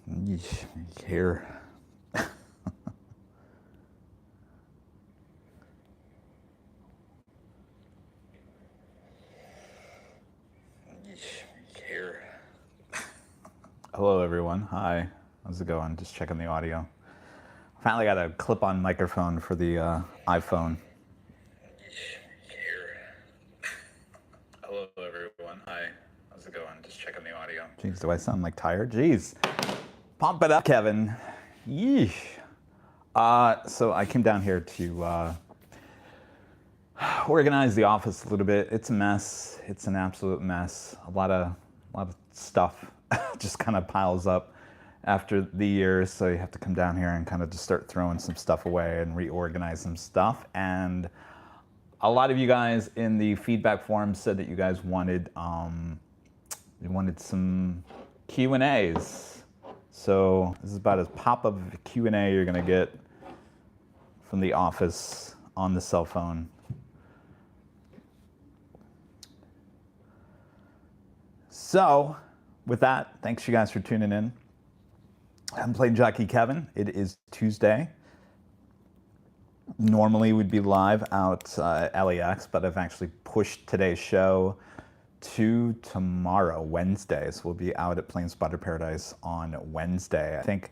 Here. Here. Hello everyone. Hi. How's it going? Just checking the audio. Finally got a clip-on microphone for the iPhone. Here. Hello everyone. Hi. How's it going? Just checking the audio. Jeez, do I sound like tired? Jeez. Pump it up, Kevin. Yeesh. So I came down here to organize the office a little bit. It's a mess. It's an absolute mess. A lot of stuff just kind of piles up after the years. So you have to come down here and kind of just start throwing some stuff away and reorganize some stuff. And a lot of you guys in the feedback forum said that you guys wanted some Q&As. So this is about as pop-up of a Q&A you're gonna get from the office on the cell phone. So with that, thanks you guys for tuning in. I'm Plane Jockey Kevin. It is Tuesday. Normally we'd be live out at LAX, but I've actually pushed today's show to tomorrow, Wednesday. So we'll be out at Plane Spotter Paradise on Wednesday. I think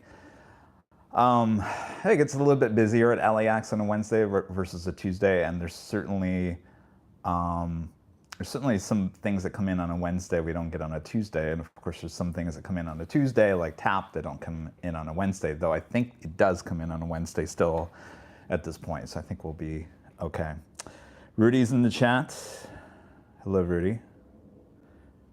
it's a little bit busier at LAX on a Wednesday versus a Tuesday, and there's certainly some things that come in on a Wednesday we don't get on a Tuesday, and of course there's some things that come in on a Tuesday, like TAP, that don't come in on a Wednesday, though I think it does come in on a Wednesday still at this point, so I think we'll be okay. Rudy's in the chat. Hello, Rudy.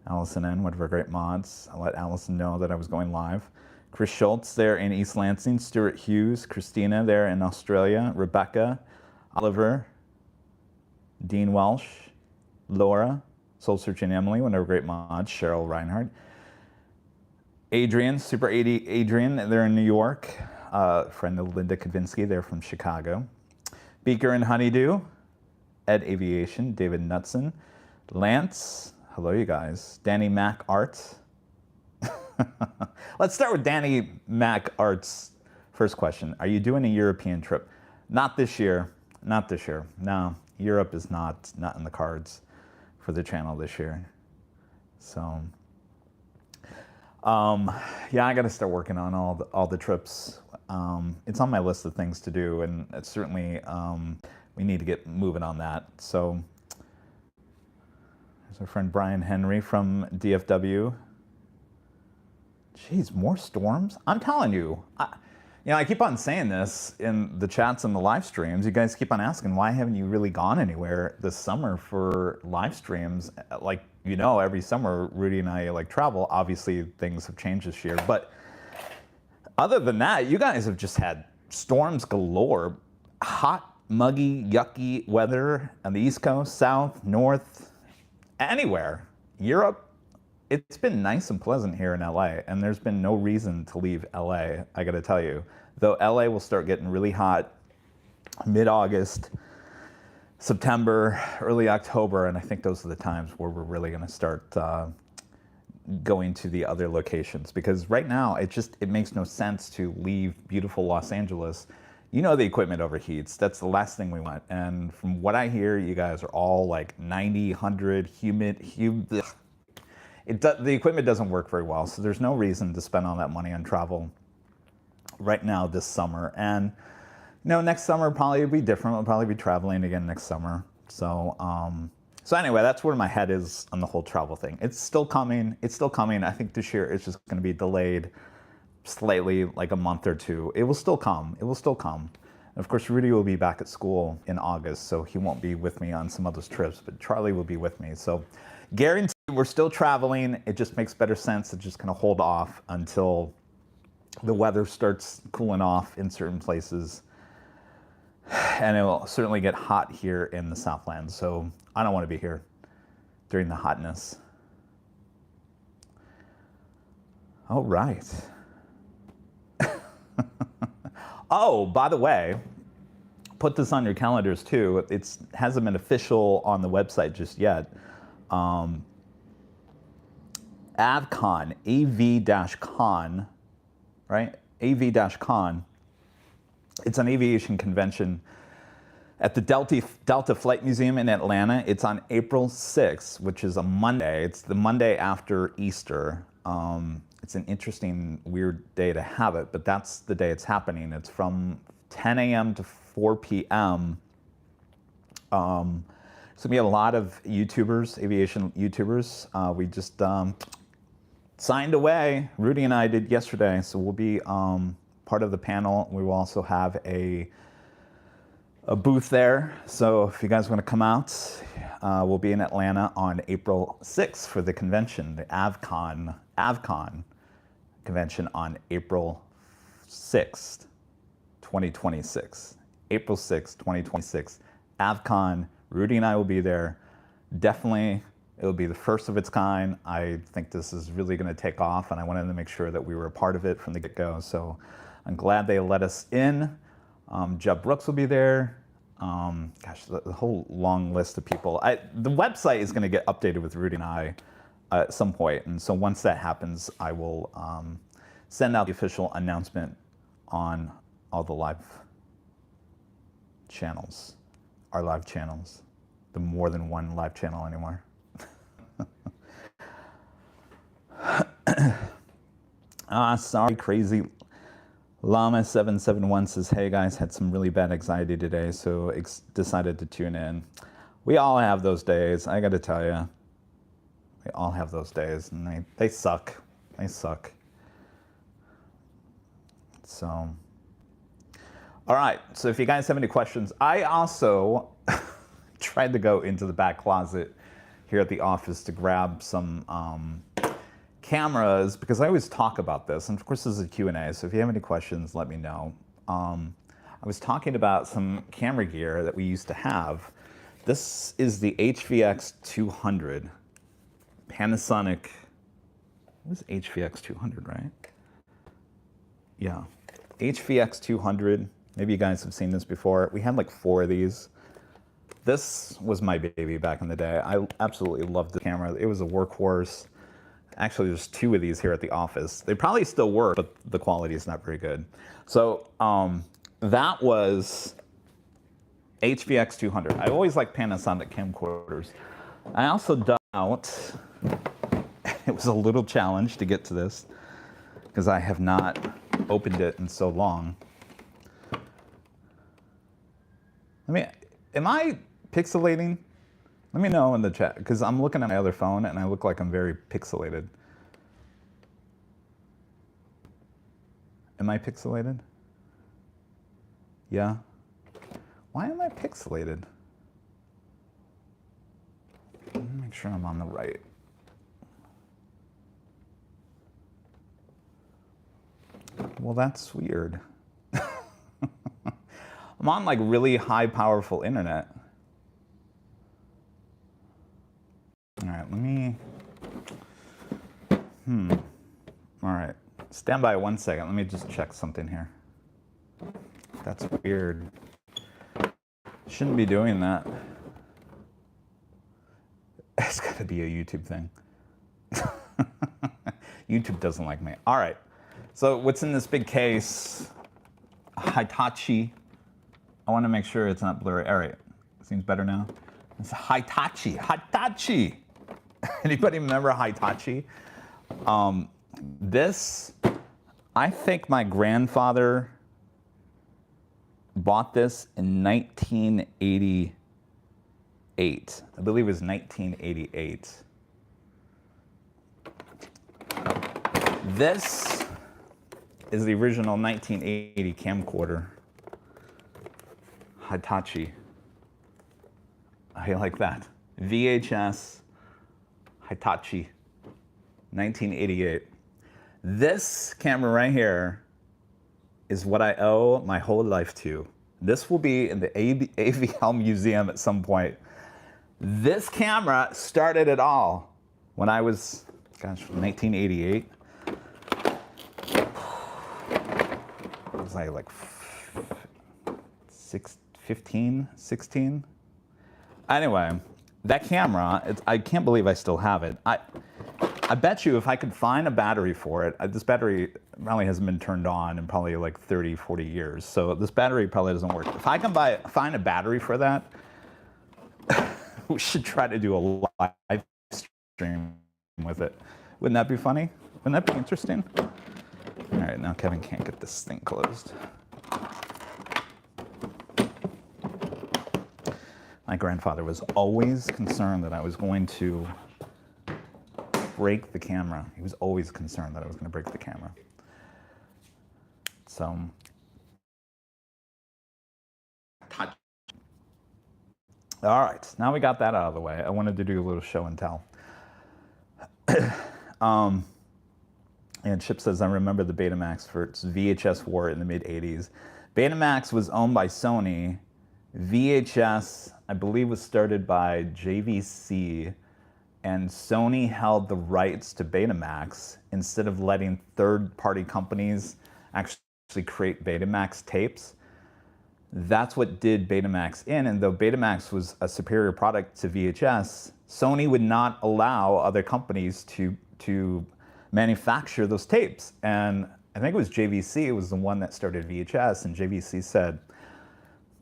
Allison N., one of our great mods. I let Allison know that I was going live. Chris Schultz there in East Lansing. Stuart Hughes. Christina there in Australia. Rebecca. Oliver. Dean Welsh. Laura. Soul Searching Emily, one of our great mods. Cheryl Reinhardt. Adrian. Super 80 Adrian there in New York. Friend of Linda Kavinsky there from Chicago. Beaker and Honeydew. Ed Aviation. David Knutson. Lance. Hello, you guys. Danny Mac Arts. Let's start with Danny Mac Arts' first question. Are you doing a European trip? Not this year. Not this year. No, Europe is not in the cards for the channel this year. So, yeah, I got to start working on all the trips. It's on my list of things to do, and it's certainly we need to get moving on that. So. There's our friend Brian Henry from DFW. Jeez, more storms? I'm telling you. I keep on saying this in the chats and the live streams. You guys keep on asking, why haven't you really gone anywhere this summer for live streams? Like, every summer, Rudy and I travel. Obviously, things have changed this year. But other than that, you guys have just had storms galore. Hot, muggy, yucky weather on the East Coast, South, North, anywhere. Europe, it's been nice and pleasant here in LA, and there's been no reason to leave LA, I gotta tell you. Though LA will start getting really hot mid-August, September, early October, and I think those are the times where we're really gonna start going to the other locations, because right now it makes no sense to leave beautiful Los Angeles. The equipment overheats. That's the last thing we want. And from what I hear, you guys are all like 90, 100, humid. The equipment doesn't work very well, so there's no reason to spend all that money on travel right now this summer. And next summer probably will be different. We'll probably be traveling again next summer. So, so anyway, that's where my head is on the whole travel thing. It's still coming. It's still coming. I think this year it's just going to be delayed slightly, like a month or two. It will still come. It will still come. And of course, Rudy will be back at school in August, so he won't be with me on some of those trips, but Charlie will be with me. So guaranteed we're still traveling. It just makes better sense to just kind of hold off until the weather starts cooling off in certain places. And it will certainly get hot here in the Southland, so I don't want to be here during the hotness. All right. Oh, by the way, put this on your calendars too. It hasn't been official on the website just yet. AVCon, AV-Con right? AV-Con. It's an aviation convention at the Delta Flight Museum in Atlanta. It's on April 6th, which is a Monday. It's the Monday after Easter. It's an interesting, weird day to have it, but that's the day it's happening. It's from 10 a.m. to 4 p.m. So we have a lot of YouTubers, aviation YouTubers. We just signed away. Rudy and I did yesterday, so we'll be part of the panel. We will also have a booth there. So if you guys want to come out, we'll be in Atlanta on April 6th for the convention, the AVCon convention on April 6th, 2026. April 6th, 2026. AVCon. Rudy and I will be there. Definitely, it'll be the first of its kind. I think this is really going to take off, and I wanted to make sure that we were a part of it from the get-go. So I'm glad they let us in. Jeb Brooks will be there. Gosh, the whole long list of people. The website is going to get updated with Rudy and I at some point, and so once that happens, I will send out the official announcement on all the live channels, our live channels, the more than one live channel anymore. Sorry, crazy. Llama771 says, hey guys, had some really bad anxiety today, so decided to tune in. We all have those days, I gotta tell you. We all have those days, and they suck. They suck. So, all right, so if you guys have any questions, I also tried to go into the back closet here at the office to grab some cameras, because I always talk about this, and of course this is a Q&A, so if you have any questions, let me know. I was talking about some camera gear that we used to have. This is the HVX 200. Panasonic, what is HVX 200, right? Yeah, HVX 200. Maybe you guys have seen this before. We had like 4 of these. This was my baby back in the day. I absolutely loved the camera. It was a workhorse. Actually, there's 2 of these here at the office. They probably still work, but the quality is not very good. So that was HVX 200. I always liked Panasonic camcorders. I also dug out, it was a little challenge to get to this, because I have not opened it in so long. Am I pixelating? Let me know in the chat, because I'm looking at my other phone and I look like I'm very pixelated. Am I pixelated? Yeah? Why am I pixelated? Let me make sure I'm on the right. Well, that's weird. I'm on like really high powerful internet. All right, let me, all right, stand by 1 second. Let me just check something here. That's weird. Shouldn't be doing that. It's gotta be a YouTube thing. YouTube doesn't like me. All right, so what's in this big case? Hitachi. I wanna make sure it's not blurry. All right, seems better now. It's Hitachi, Hitachi. Anybody remember Hitachi? This, I think my grandfather bought this in 1988. I believe it was 1988. This is the original 1980 camcorder. Hitachi. I like that. VHS. Hitachi, 1988. This camera right here is what I owe my whole life to. This will be in the AVL Museum at some point. This camera started it all when I was, gosh, 1988. Was I like 15, 16? Anyway. That camera, I can't believe I still have it. I bet you if I could find a battery for it, this battery probably hasn't been turned on in probably like 30, 40 years. So this battery probably doesn't work. If I can find a battery for that, we should try to do a live stream with it. Wouldn't that be funny? Wouldn't that be interesting? All right, now Kevin can't get this thing closed. My grandfather was always concerned that I was going to break the camera. He was always concerned that I was going to break the camera. So, all right, now we got that out of the way. I wanted to do a little show and tell. And Chip says, I remember the Betamax for its VHS war in the mid-'80s. Betamax was owned by Sony. VHS, I believe, was started by JVC, and Sony held the rights to Betamax instead of letting third-party companies actually create Betamax tapes. That's what did Betamax in, and though Betamax was a superior product to VHS, Sony would not allow other companies to manufacture those tapes. And I think it was JVC, it was the one that started VHS, and JVC said,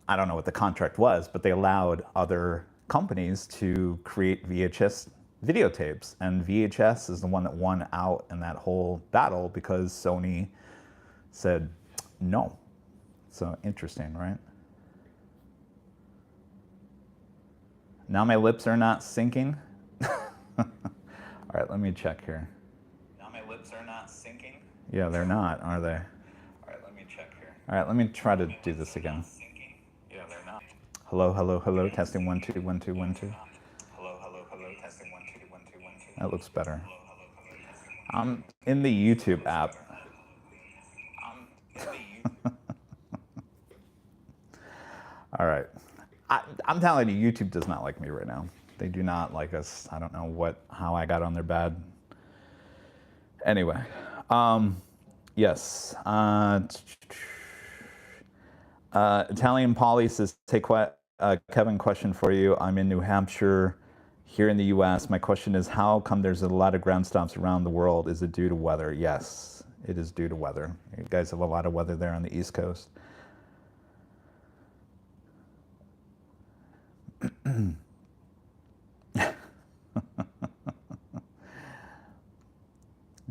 I don't know what the contract was, but they allowed other companies to create VHS videotapes. And VHS is the one that won out in that whole battle because Sony said no. So interesting, right? Now my lips are not syncing. All right, let me check here. Now my lips are not syncing? Yeah, they're not, are they? All right, let me check here. All right, let me try to do this again. Yeah, they're not. Hello, hello, hello, testing 1 2 1 2 1 2. Hello, hello, hello, testing 1 2 1 2 1 2. That looks better. I'm in the YouTube app. All right. I'm telling you, YouTube does not like me right now. They do not like us. I don't know how I got on their bad. Anyway, yes. Italian Polly says, Kevin, question for you. I'm in New Hampshire, here in the U.S. My question is, how come there's a lot of ground stops around the world? Is it due to weather? Yes, it is due to weather. You guys have a lot of weather there on the East Coast. I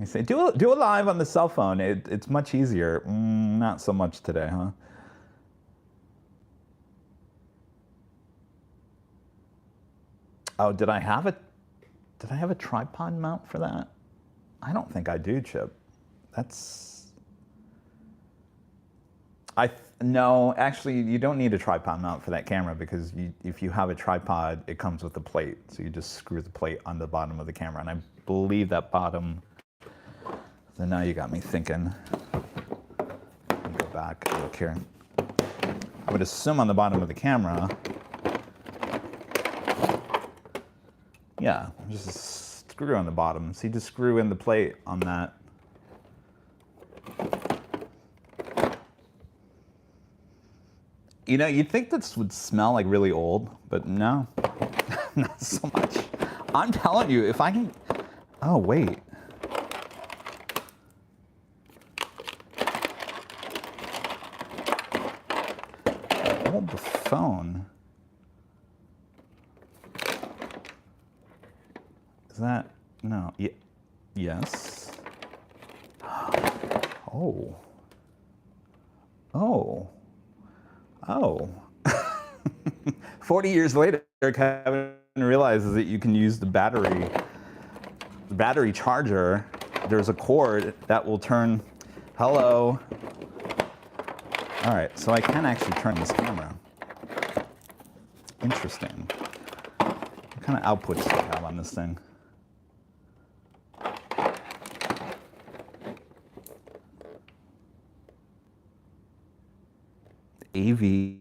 say, do it live on the cell phone. It's much easier. Not so much today, huh? Oh, did I have a tripod mount for that? I don't think I do, Chip. No, actually, you don't need a tripod mount for that camera because if you have a tripod, it comes with a plate. So you just screw the plate on the bottom of the camera. And I believe that bottom, so now you got me thinking. Let me go back and look here. I would assume on the bottom of the camera, yeah, just a screw on the bottom. So you just screw in the plate on that. You know, you'd think this would smell like really old, but no, not so much. I'm telling you, if I can, oh wait. Hold the phone. Is that, no, yes. Oh. Oh. Oh. 40 years later, Kevin realizes that you can use the battery charger. There's a cord that will turn, hello. All right, so I can actually turn this camera. Interesting. What kind of outputs do I have on this thing? AV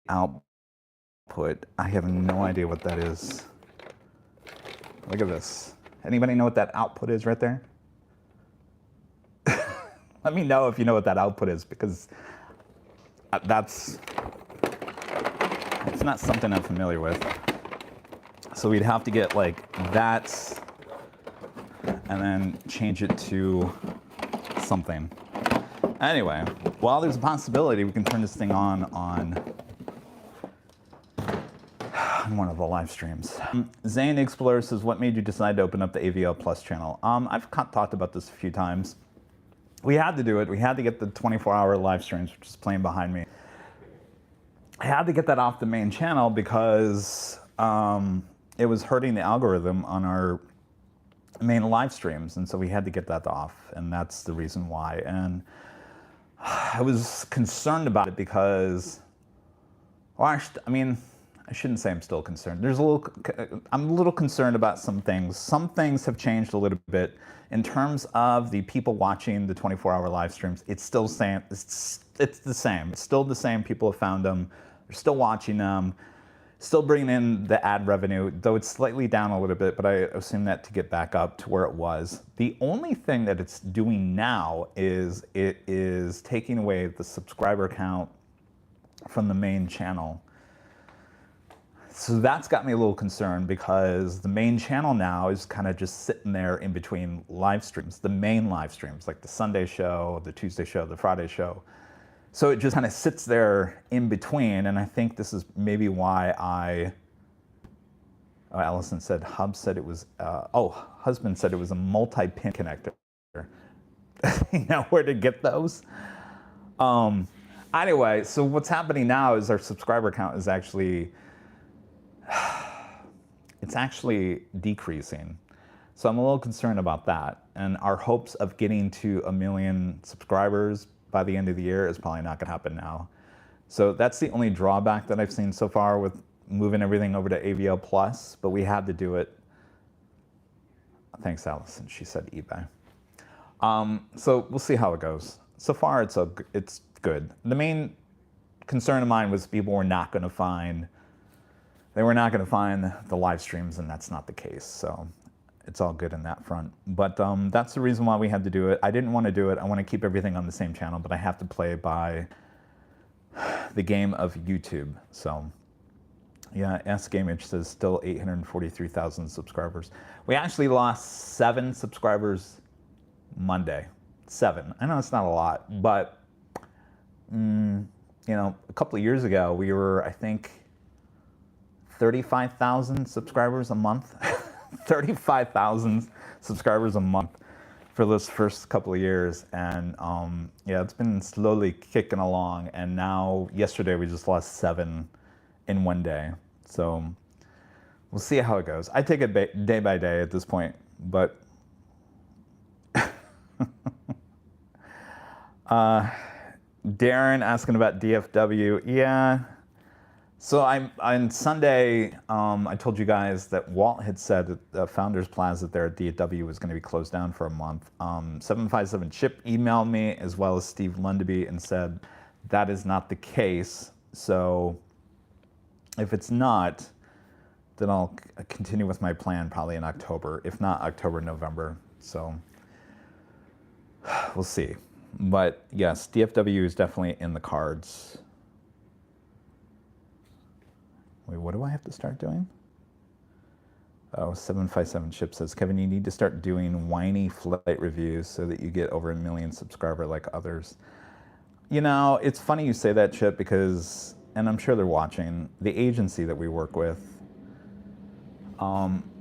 output. I have no idea what that is. Look at this. Anybody know what that output is right there? Let me know if you know what that output is, because it's not something I'm familiar with. So we'd have to get like that and then change it to something. Anyway, well, there's a possibility we can turn this thing on one of the live streams. Zane Explorer says, what made you decide to open up the AVL Plus channel? I've talked about this a few times. We had to do it. We had to get the 24-hour live streams, which is playing behind me. I had to get that off the main channel because it was hurting the algorithm on our main live streams, and so we had to get that off, and that's the reason why. And I was concerned about it because, well, I mean, I shouldn't say I'm still concerned. I'm a little concerned about some things. Some things have changed a little bit in terms of the people watching the 24-hour live streams. It's still the same. It's the same. It's still the same. People have found them. They're still watching them. Still bringing in the ad revenue, though it's slightly down a little bit, but I assume that to get back up to where it was. The only thing that it's doing now is it is taking away the subscriber count from the main channel. So that's got me a little concerned because the main channel now is kind of just sitting there in between live streams, the main live streams, like the Sunday show, the Tuesday show, the Friday show. So it just kind of sits there in between, and I think this is maybe why Allison said, husband said it was a multi-pin connector. You know where to get those? Anyway, so what's happening now is our subscriber count is actually decreasing. So I'm a little concerned about that. And our hopes of getting to 1 million subscribers by the end of the year is probably not gonna happen now. So that's the only drawback that I've seen so far with moving everything over to AVL Plus, but we had to do it. Thanks, Allison, she said eBay. So we'll see how it goes. So far, it's good. The main concern of mine was people were not gonna find the live streams, and that's not the case. So it's all good in that front. But that's the reason why we had to do it. I didn't want to do it. I want to keep everything on the same channel, but I have to play by the game of YouTube. So yeah, SGameage says still 843,000 subscribers. We actually lost 7 subscribers Monday. 7. I know it's not a lot, but you know, a couple of years ago we were, I think, 35,000 subscribers a month. 35,000 subscribers a month for those first couple of years, and yeah, it's been slowly kicking along, and now yesterday we just lost 7 in one day. So we'll see how it goes. I take it day by day at this point, but Darren asking about DFW. Yeah. So on Sunday, I told you guys that Walt had said that the Founders Plaza there at DFW was going to be closed down for a month. 757 Chip emailed me, as well as Steve Lundaby, and said that is not the case. So if it's not, then I'll continue with my plan probably in October, if not October, November. So we'll see. But yes, DFW is definitely in the cards. Wait, what do I have to start doing? Oh, 757 Chip says, Kevin, you need to start doing whiny flight reviews so that you get over 1 million subscriber like others. You know, it's funny you say that, Chip, because, and I'm sure they're watching, the agency that we work with,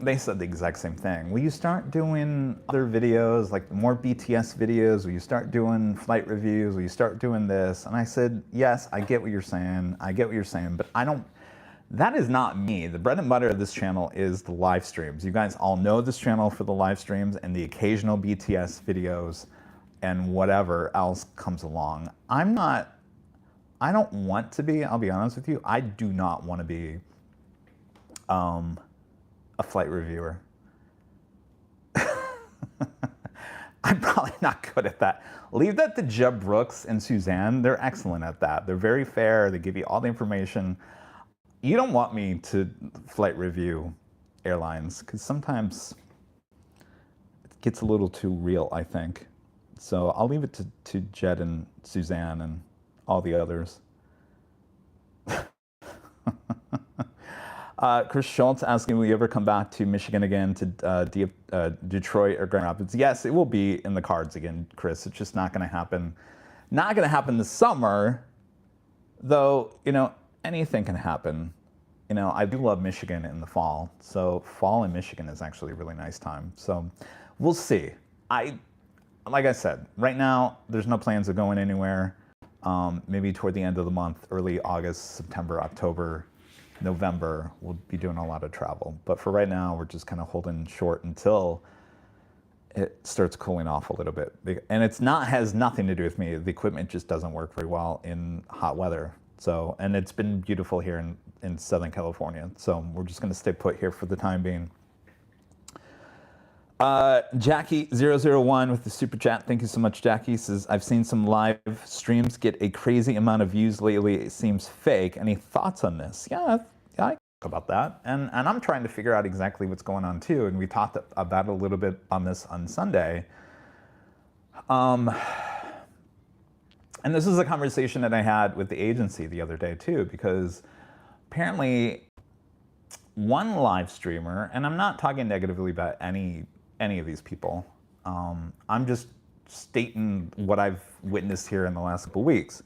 they said the exact same thing. Will you start doing other videos, like more BTS videos? Will you start doing flight reviews? Will you start doing this? And I said, yes, I get what you're saying. I get what you're saying, but I don't, that is not me. The bread and butter of this channel is the live streams. You guys all know this channel for the live streams and the occasional BTS videos and whatever else comes along. I don't want to be, I'll be honest with you, I do not want to be a flight reviewer. I'm probably not good at that. Leave that to Jeb Brooks and Suzanne. They're excellent at that. They're very fair. They give you all the information. You don't want me to flight review airlines, because sometimes it gets a little too real, I think. So I'll leave it to Jed and Suzanne and all the others. Chris Schultz asking, will you ever come back to Michigan again, to Detroit or Grand Rapids? Yes, it will be in the cards again, Chris. It's just not going to happen. Not going to happen this summer, though, you know, anything can happen. You know, I do love Michigan in the fall. So fall in Michigan is actually a really nice time. So we'll see. Like I said, right now, there's no plans of going anywhere. Maybe toward the end of the month, early August, September, October, November, we'll be doing a lot of travel. But for right now, we're just kind of holding short until it starts cooling off a little bit. And has nothing to do with me. The equipment just doesn't work very well in hot weather. So, and it's been beautiful here in Southern California. So we're just going to stay put here for the time being. Jackie001 with the super chat. Thank you so much, Jackie. Says, I've seen some live streams get a crazy amount of views lately. It seems fake. Any thoughts on this? Yeah, I talk about that. And I'm trying to figure out exactly what's going on too. And we talked about it a little bit on this on Sunday. And this is a conversation that I had with the agency the other day too, because apparently one live streamer, and I'm not talking negatively about any of these people, I'm just stating what I've witnessed here in the last couple weeks.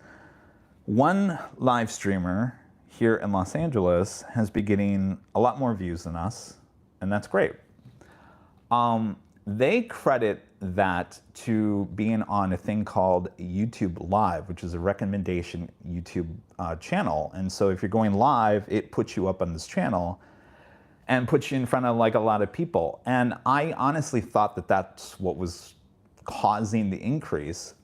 One live streamer here in Los Angeles has been getting a lot more views than us, and that's great. They credit that to being on a thing called YouTube Live, which is a recommendation YouTube channel. And so if you're going live, it puts you up on this channel and puts you in front of like a lot of people. And I honestly thought that that's what was causing the increase.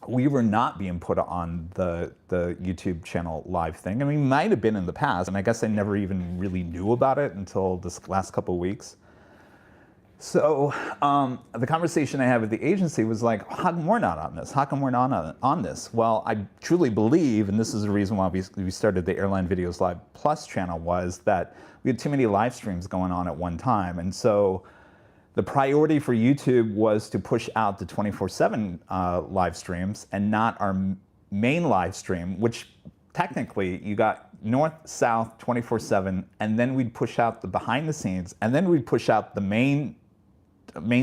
We were not being put on the YouTube channel live thing. I mean, we might have been in the past, and I guess I never even really knew about it until this last couple of weeks. So the conversation I had with the agency was like, how come we're not on this? How come we're not on this? Well, I truly believe, and this is the reason why we started the Airline Videos Live Plus channel, was that we had too many live streams going on at one time. And so the priority for YouTube was to push out the 24/7 live streams and not our main live stream, which technically you got north, south, 24/7, and then we'd push out the behind the scenes, and then we'd push out the main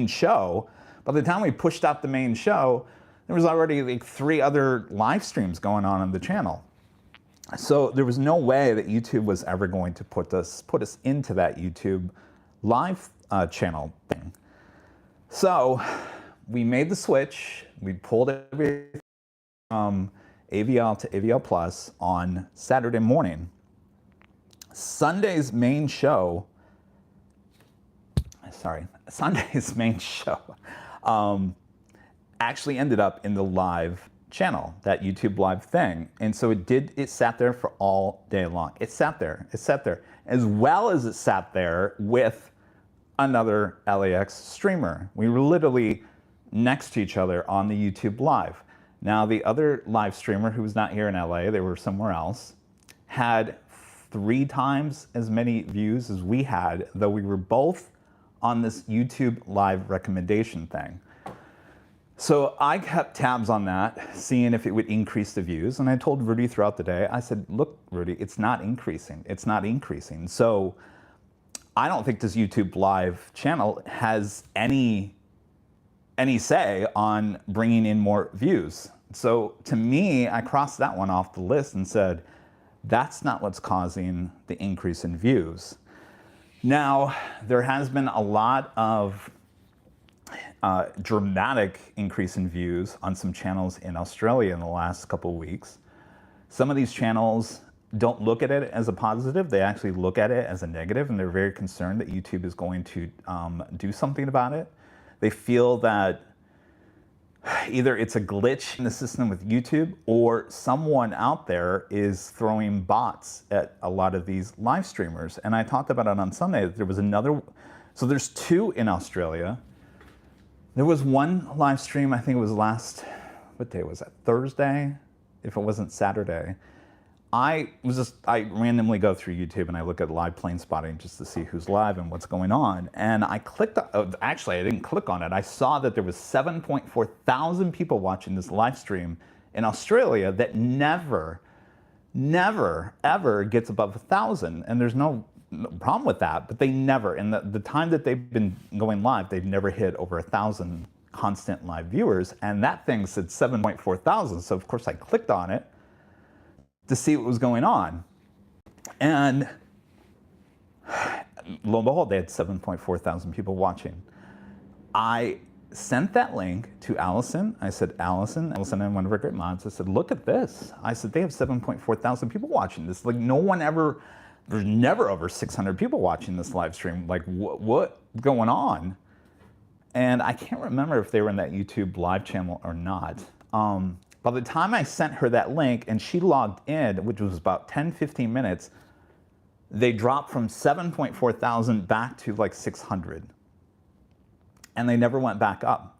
show. By the time we pushed out the main show, there was already like 3 other live streams going on the channel. So there was no way that YouTube was ever going to put us into that YouTube live channel thing. So we made the switch. We pulled everything from AVL to AVL Plus on Saturday morning. Sunday's main show actually ended up in the live channel, that YouTube live thing. And so it sat there for all day long. It sat there, as well as it sat there with another LAX streamer. We were literally next to each other on the YouTube live. Now the other live streamer, who was not here in LA, they were somewhere else, had 3 times as many views as we had, though we were both on this YouTube live recommendation thing. So I kept tabs on that, seeing if it would increase the views. And I told Rudy throughout the day, I said, look, Rudy, it's not increasing. It's not increasing. So I don't think this YouTube live channel has any say on bringing in more views. So to me, I crossed that one off the list and said, that's not what's causing the increase in views. Now, there has been a lot of dramatic increase in views on some channels in Australia in the last couple of weeks. Some of these channels don't look at it as a positive. They actually look at it as a negative, and they're very concerned that YouTube is going to do something about it. They feel that either it's a glitch in the system with YouTube, or someone out there is throwing bots at a lot of these live streamers. And I talked about it on Sunday. There was another, so there's 2 in Australia. There was one live stream, I think it was what day was that? Thursday, if it wasn't Saturday. I randomly go through YouTube and I look at live plane spotting just to see who's live and what's going on. And I clicked, actually I didn't click on it. I saw that there was 7.4 thousand people watching this live stream in Australia that never never, ever gets above 1,000. And there's no problem with that, but they never, in the time that they've been going live, they've never hit over 1,000 constant live viewers. And that thing said 7.4 thousand. So of course I clicked on it to see what was going on. And lo and behold, they had 7.4 thousand people watching. I sent that link to Allison. I said, Allison and one of our great mods, I said, look at this. I said, they have 7.4 thousand people watching this. Like, no one ever, there's never over 600 people watching this live stream. Like, what's going on? And I can't remember if they were in that YouTube live channel or not. By the time I sent her that link and she logged in, which was about 10, 15 minutes, they dropped from 7.4 thousand back to like 600. And they never went back up.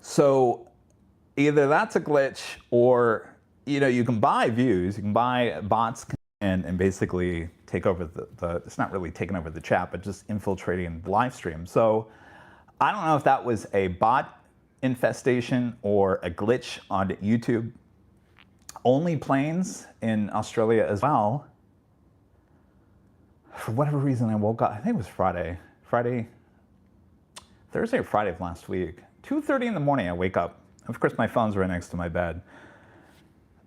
So either that's a glitch, or you can buy views, you can buy bots and basically take over it's not really taking over the chat, but just infiltrating the live stream. So I don't know if that was a bot infestation or a glitch on YouTube. Only Planes in Australia as well. For whatever reason, I woke up, I think it was Thursday or Friday of last week. 2:30 in the morning, I wake up. Of course, my phone's right next to my bed.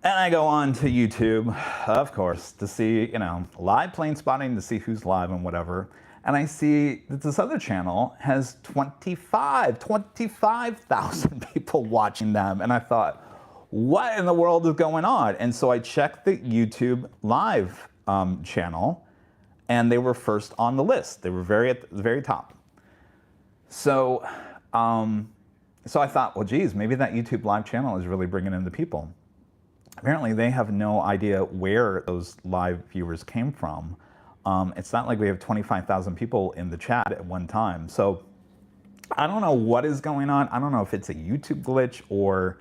And I go on to YouTube, of course, to see, live plane spotting, to see who's live and whatever. And I see that this other channel has 25,000 people watching them. And I thought, what in the world is going on? And so I checked the YouTube live channel, and they were first on the list. They were at the very top. So, so I thought, well, geez, maybe that YouTube live channel is really bringing in the people. Apparently, they have no idea where those live viewers came from. It's not like we have 25,000 people in the chat at one time. So I don't know what is going on. I don't know if it's a YouTube glitch or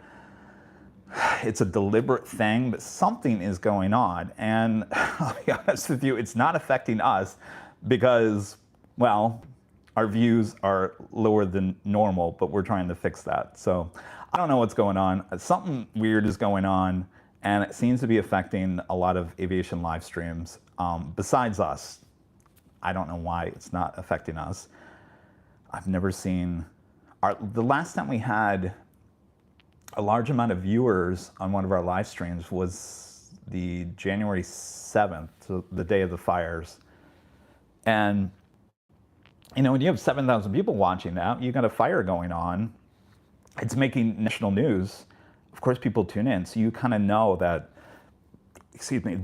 it's a deliberate thing, but something is going on. And I'll be honest with you, it's not affecting us because, well, our views are lower than normal, but we're trying to fix that. So I don't know what's going on. Something weird is going on, and it seems to be affecting a lot of aviation live streams besides us. I don't know why it's not affecting us. I've never seen, the last time we had a large amount of viewers on one of our live streams was the January 7th, so the day of the fires. And when you have 7,000 people watching that, you got a fire going on, it's making national news. Of course, people tune in, so you kind of know that,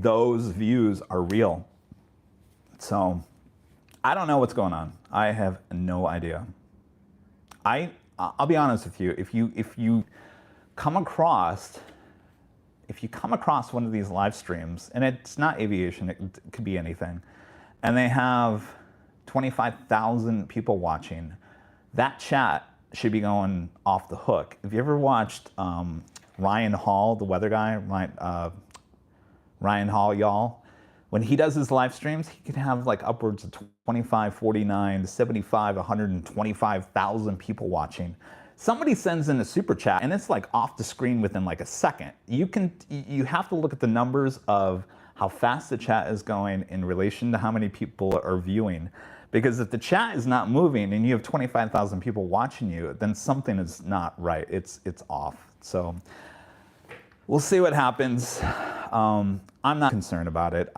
those views are real. So I don't know what's going on. I have no idea. I'll be honest with you. If you come across one of these live streams, and it's not aviation, it could be anything, and they have 25,000 people watching, that chat should be going off the hook. Have you ever watched Ryan Hall, the weather guy, Ryan Hall, y'all? When he does his live streams, he could have like upwards of 25, 49, 75, 125,000 people watching. Somebody sends in a super chat and it's like off the screen within like a second. You have to look at the numbers of how fast the chat is going in relation to how many people are viewing. Because if the chat is not moving and you have 25,000 people watching you, then something is not right. It's off. So we'll see what happens. I'm not concerned about it.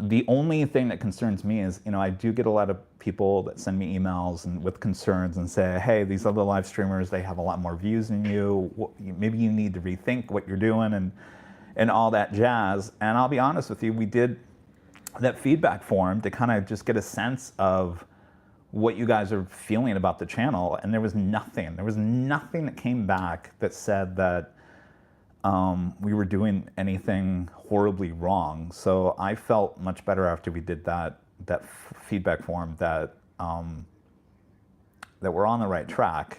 The only thing that concerns me is, I do get a lot of people that send me emails and with concerns and say, hey, these other live streamers, they have a lot more views than you. Maybe you need to rethink what you're doing and all that jazz. And I'll be honest with you, we did that feedback form to kind of just get a sense of what you guys are feeling about the channel. And there was nothing that came back that said that we were doing anything horribly wrong. So I felt much better after we did that feedback form that we're on the right track.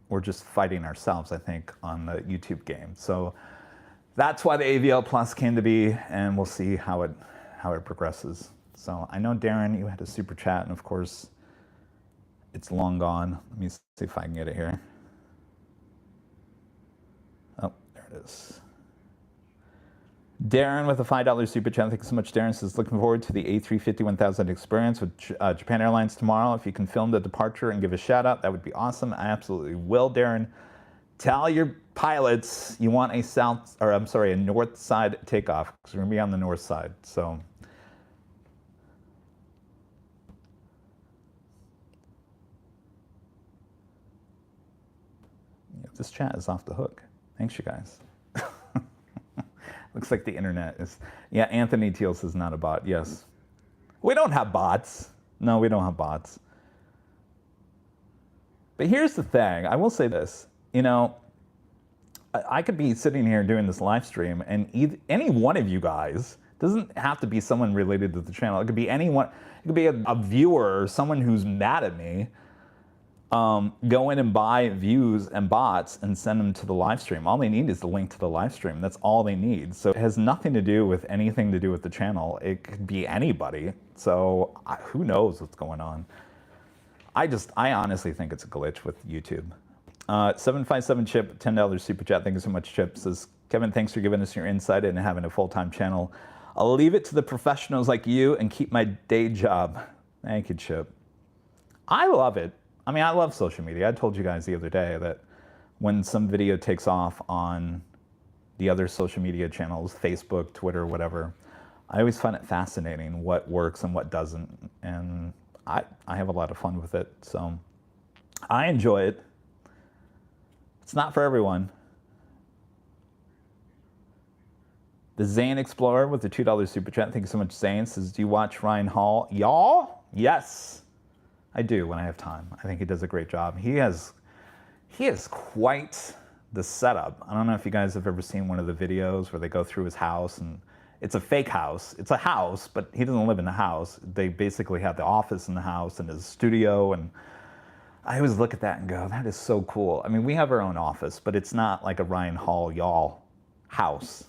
We're just fighting ourselves, I think, on the YouTube game. So that's why the AVL Plus came to be, and we'll see how it progresses. So I know, Darren, you had a super chat, and of course, it's long gone. Let me see if I can get it here. Oh, there it is. Darren with a $5 super chat. Thank you so much, Darren. Says, looking forward to the A350-1000 experience with Japan Airlines tomorrow. If you can film the departure and give a shout out, that would be awesome. I absolutely will, Darren. Tell your pilots you want a north side takeoff, because we're going to be on the north side. So yeah, this chat is off the hook. Thanks, you guys. Looks like the internet is... Yeah, Anthony Teal says not a bot. Yes. We don't have bots. No, we don't have bots. But here's the thing. I will say this. You know, I could be sitting here doing this live stream, and any one of you guys, doesn't have to be someone related to the channel. It could be anyone. It could be a viewer or someone who's mad at me. Go in and buy views and bots and send them to the live stream. All they need is the link to the live stream. That's all they need. So it has nothing to do with anything to do with the channel. It could be anybody. So who knows what's going on? I honestly think it's a glitch with YouTube. 757 Chip, $10 super chat. Thank you so much, Chip. Says, Kevin, thanks for giving us your insight and having a full-time channel. I'll leave it to the professionals like you and keep my day job. Thank you, Chip. I love it. I mean, I love social media. I told you guys the other day that when some video takes off on the other social media channels, Facebook, Twitter, whatever, I always find it fascinating what works and what doesn't. And I have a lot of fun with it. So I enjoy it. It's not for everyone. The Zane Explorer with the $2 super chat. Thank you so much, Zane. Says, do you watch Ryan Hall? Y'all? Yes. I do when I have time. I think he does a great job. He has quite the setup. I don't know if you guys have ever seen one of the videos where they go through his house, and it's a fake house. It's a house, but he doesn't live in the house. They basically have the office in the house and his studio, and I always look at that and go, that is so cool. I mean, we have our own office, but it's not like a Ryan Hall y'all house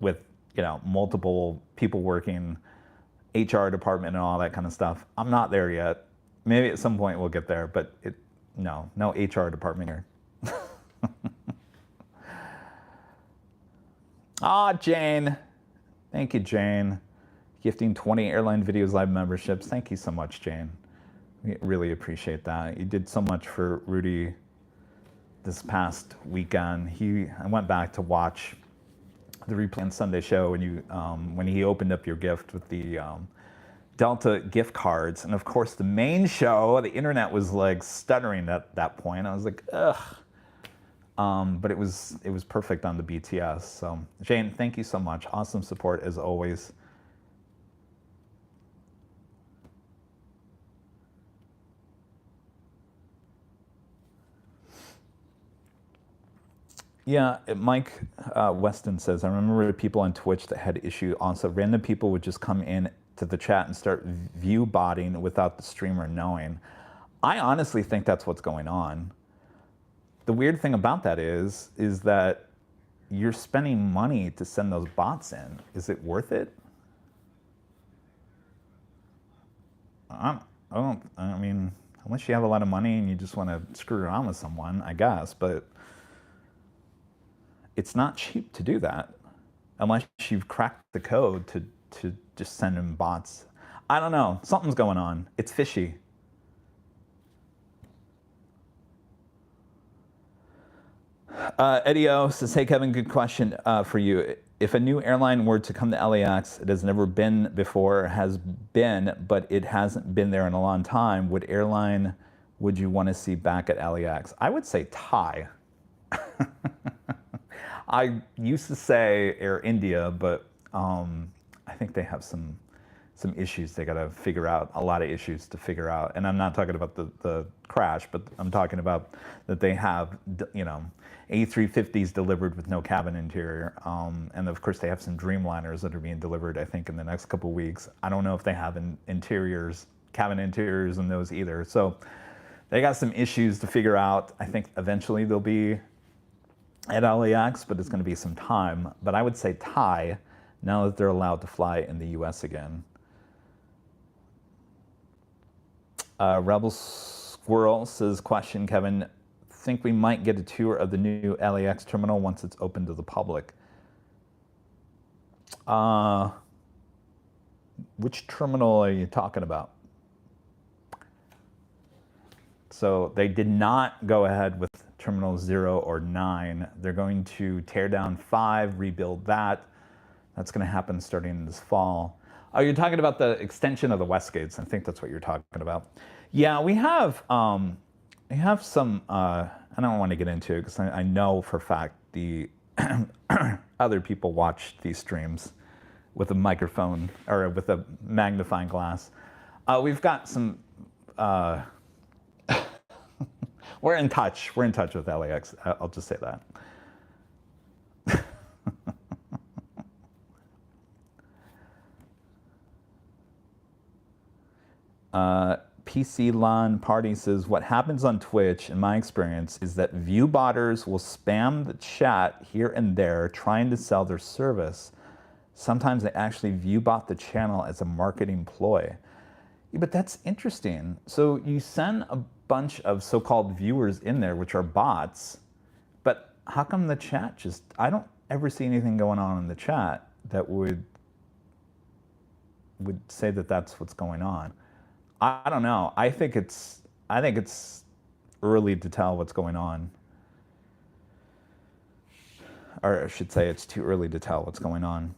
with, you know, multiple people working, HR department and all that kind of stuff. I'm not there yet. Maybe at some point we'll get there, but no HR department here. Jane. Thank you, Jane. Gifting 20 Airline Videos Live memberships. Thank you so much, Jane. We really appreciate that. You did so much for Rudy this past weekend. I went back to watch the replay on Sunday show when he opened up your gift with the Delta gift cards, and of course the main show, the internet was like stuttering at that point. I was like, ugh. But it was perfect on the BTS. So Jane, thank you so much. Awesome support as always. Yeah, Mike Weston says, I remember people on Twitch that had issue. Also, random people would just come in to the chat and start view botting without the streamer knowing. I honestly think that's what's going on. The weird thing about that is that you're spending money to send those bots in. Is it worth it? I mean, unless you have a lot of money and you just want to screw around with someone, I guess, but it's not cheap to do that unless you've cracked the code to just send them bots. I don't know. Something's going on. It's fishy. Eddie O says, hey, Kevin, good question for you. If a new airline were to come to LAX, it has never been before, has been, but it hasn't been there in a long time, what airline would you want to see back at LAX? I would say Thai. I used to say Air India, but I think they have some issues they got to figure out, a lot of issues to figure out. And I'm not talking about the crash, but I'm talking about that they have, you know, A350s delivered with no cabin interior. And of course they have some Dreamliners that are being delivered, I think, in the next couple of weeks. I don't know if they have interiors, cabin interiors in those either. So they got some issues to figure out. I think eventually they'll be at LAX, but it's going to be some time. But I would say Thai, now that they're allowed to fly in the US again. Rebel Squirrel says, question, Kevin, think we might get a tour of the new LAX terminal once it's open to the public? Which terminal are you talking about? So they did not go ahead with terminal 0 or 9. They're going to tear down 5, rebuild that. That's going to happen starting this fall. Oh, you're talking about the extension of the west gates. I think that's what you're talking about. Yeah, we have some, I don't want to get into it because I know for a fact the other people watch these streams with a microphone or with a magnifying glass. We've got some, we're in touch with LAX. I'll just say that. PC LAN Party says, what happens on Twitch, in my experience, is that view botters will spam the chat here and there trying to sell their service. Sometimes they actually view bot the channel as a marketing ploy. Yeah, but that's interesting. So you send a bunch of so-called viewers in there, which are bots, but how come the chat just, I don't ever see anything going on in the chat that would say that that's what's going on. I don't know. I think it's early to tell what's going on. Or I should say it's too early to tell what's going on.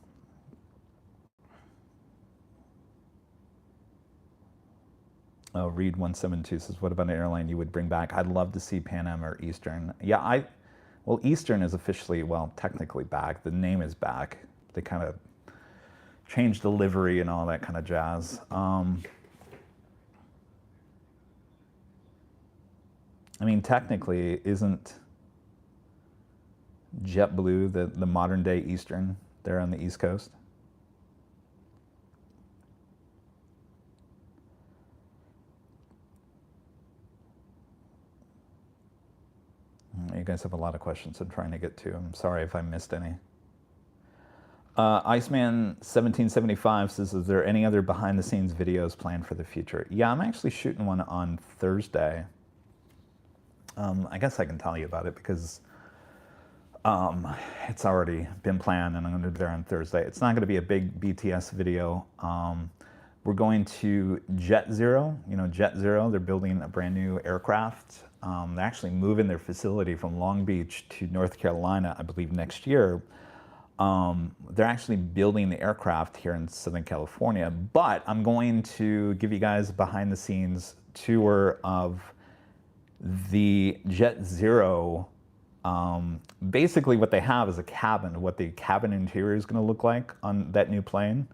Oh, Reed 172 says, what about an airline you would bring back? I'd love to see Pan Am or Eastern. Yeah, well, Eastern is officially, well, technically back. The name is back. They kind of changed the livery and all that kind of jazz. I mean, technically, isn't JetBlue the modern day Eastern there on the East Coast? You guys have a lot of questions I'm trying to get to. I'm sorry if I missed any. Iceman 1775 says, is there any other behind the scenes videos planned for the future? Yeah, I'm actually shooting one on Thursday. I guess I can tell you about it because it's already been planned and I'm going to be there on Thursday. It's not going to be a big BTS video. We're going to Jet Zero. You know, Jet Zero, they're building a brand new aircraft. They're actually moving their facility from Long Beach to North Carolina, I believe, next year. They're actually building the aircraft here in Southern California, but I'm going to give you guys a behind the scenes tour of the Jet Zero. Basically what they have is a cabin, what the cabin interior is going to look like on that new plane.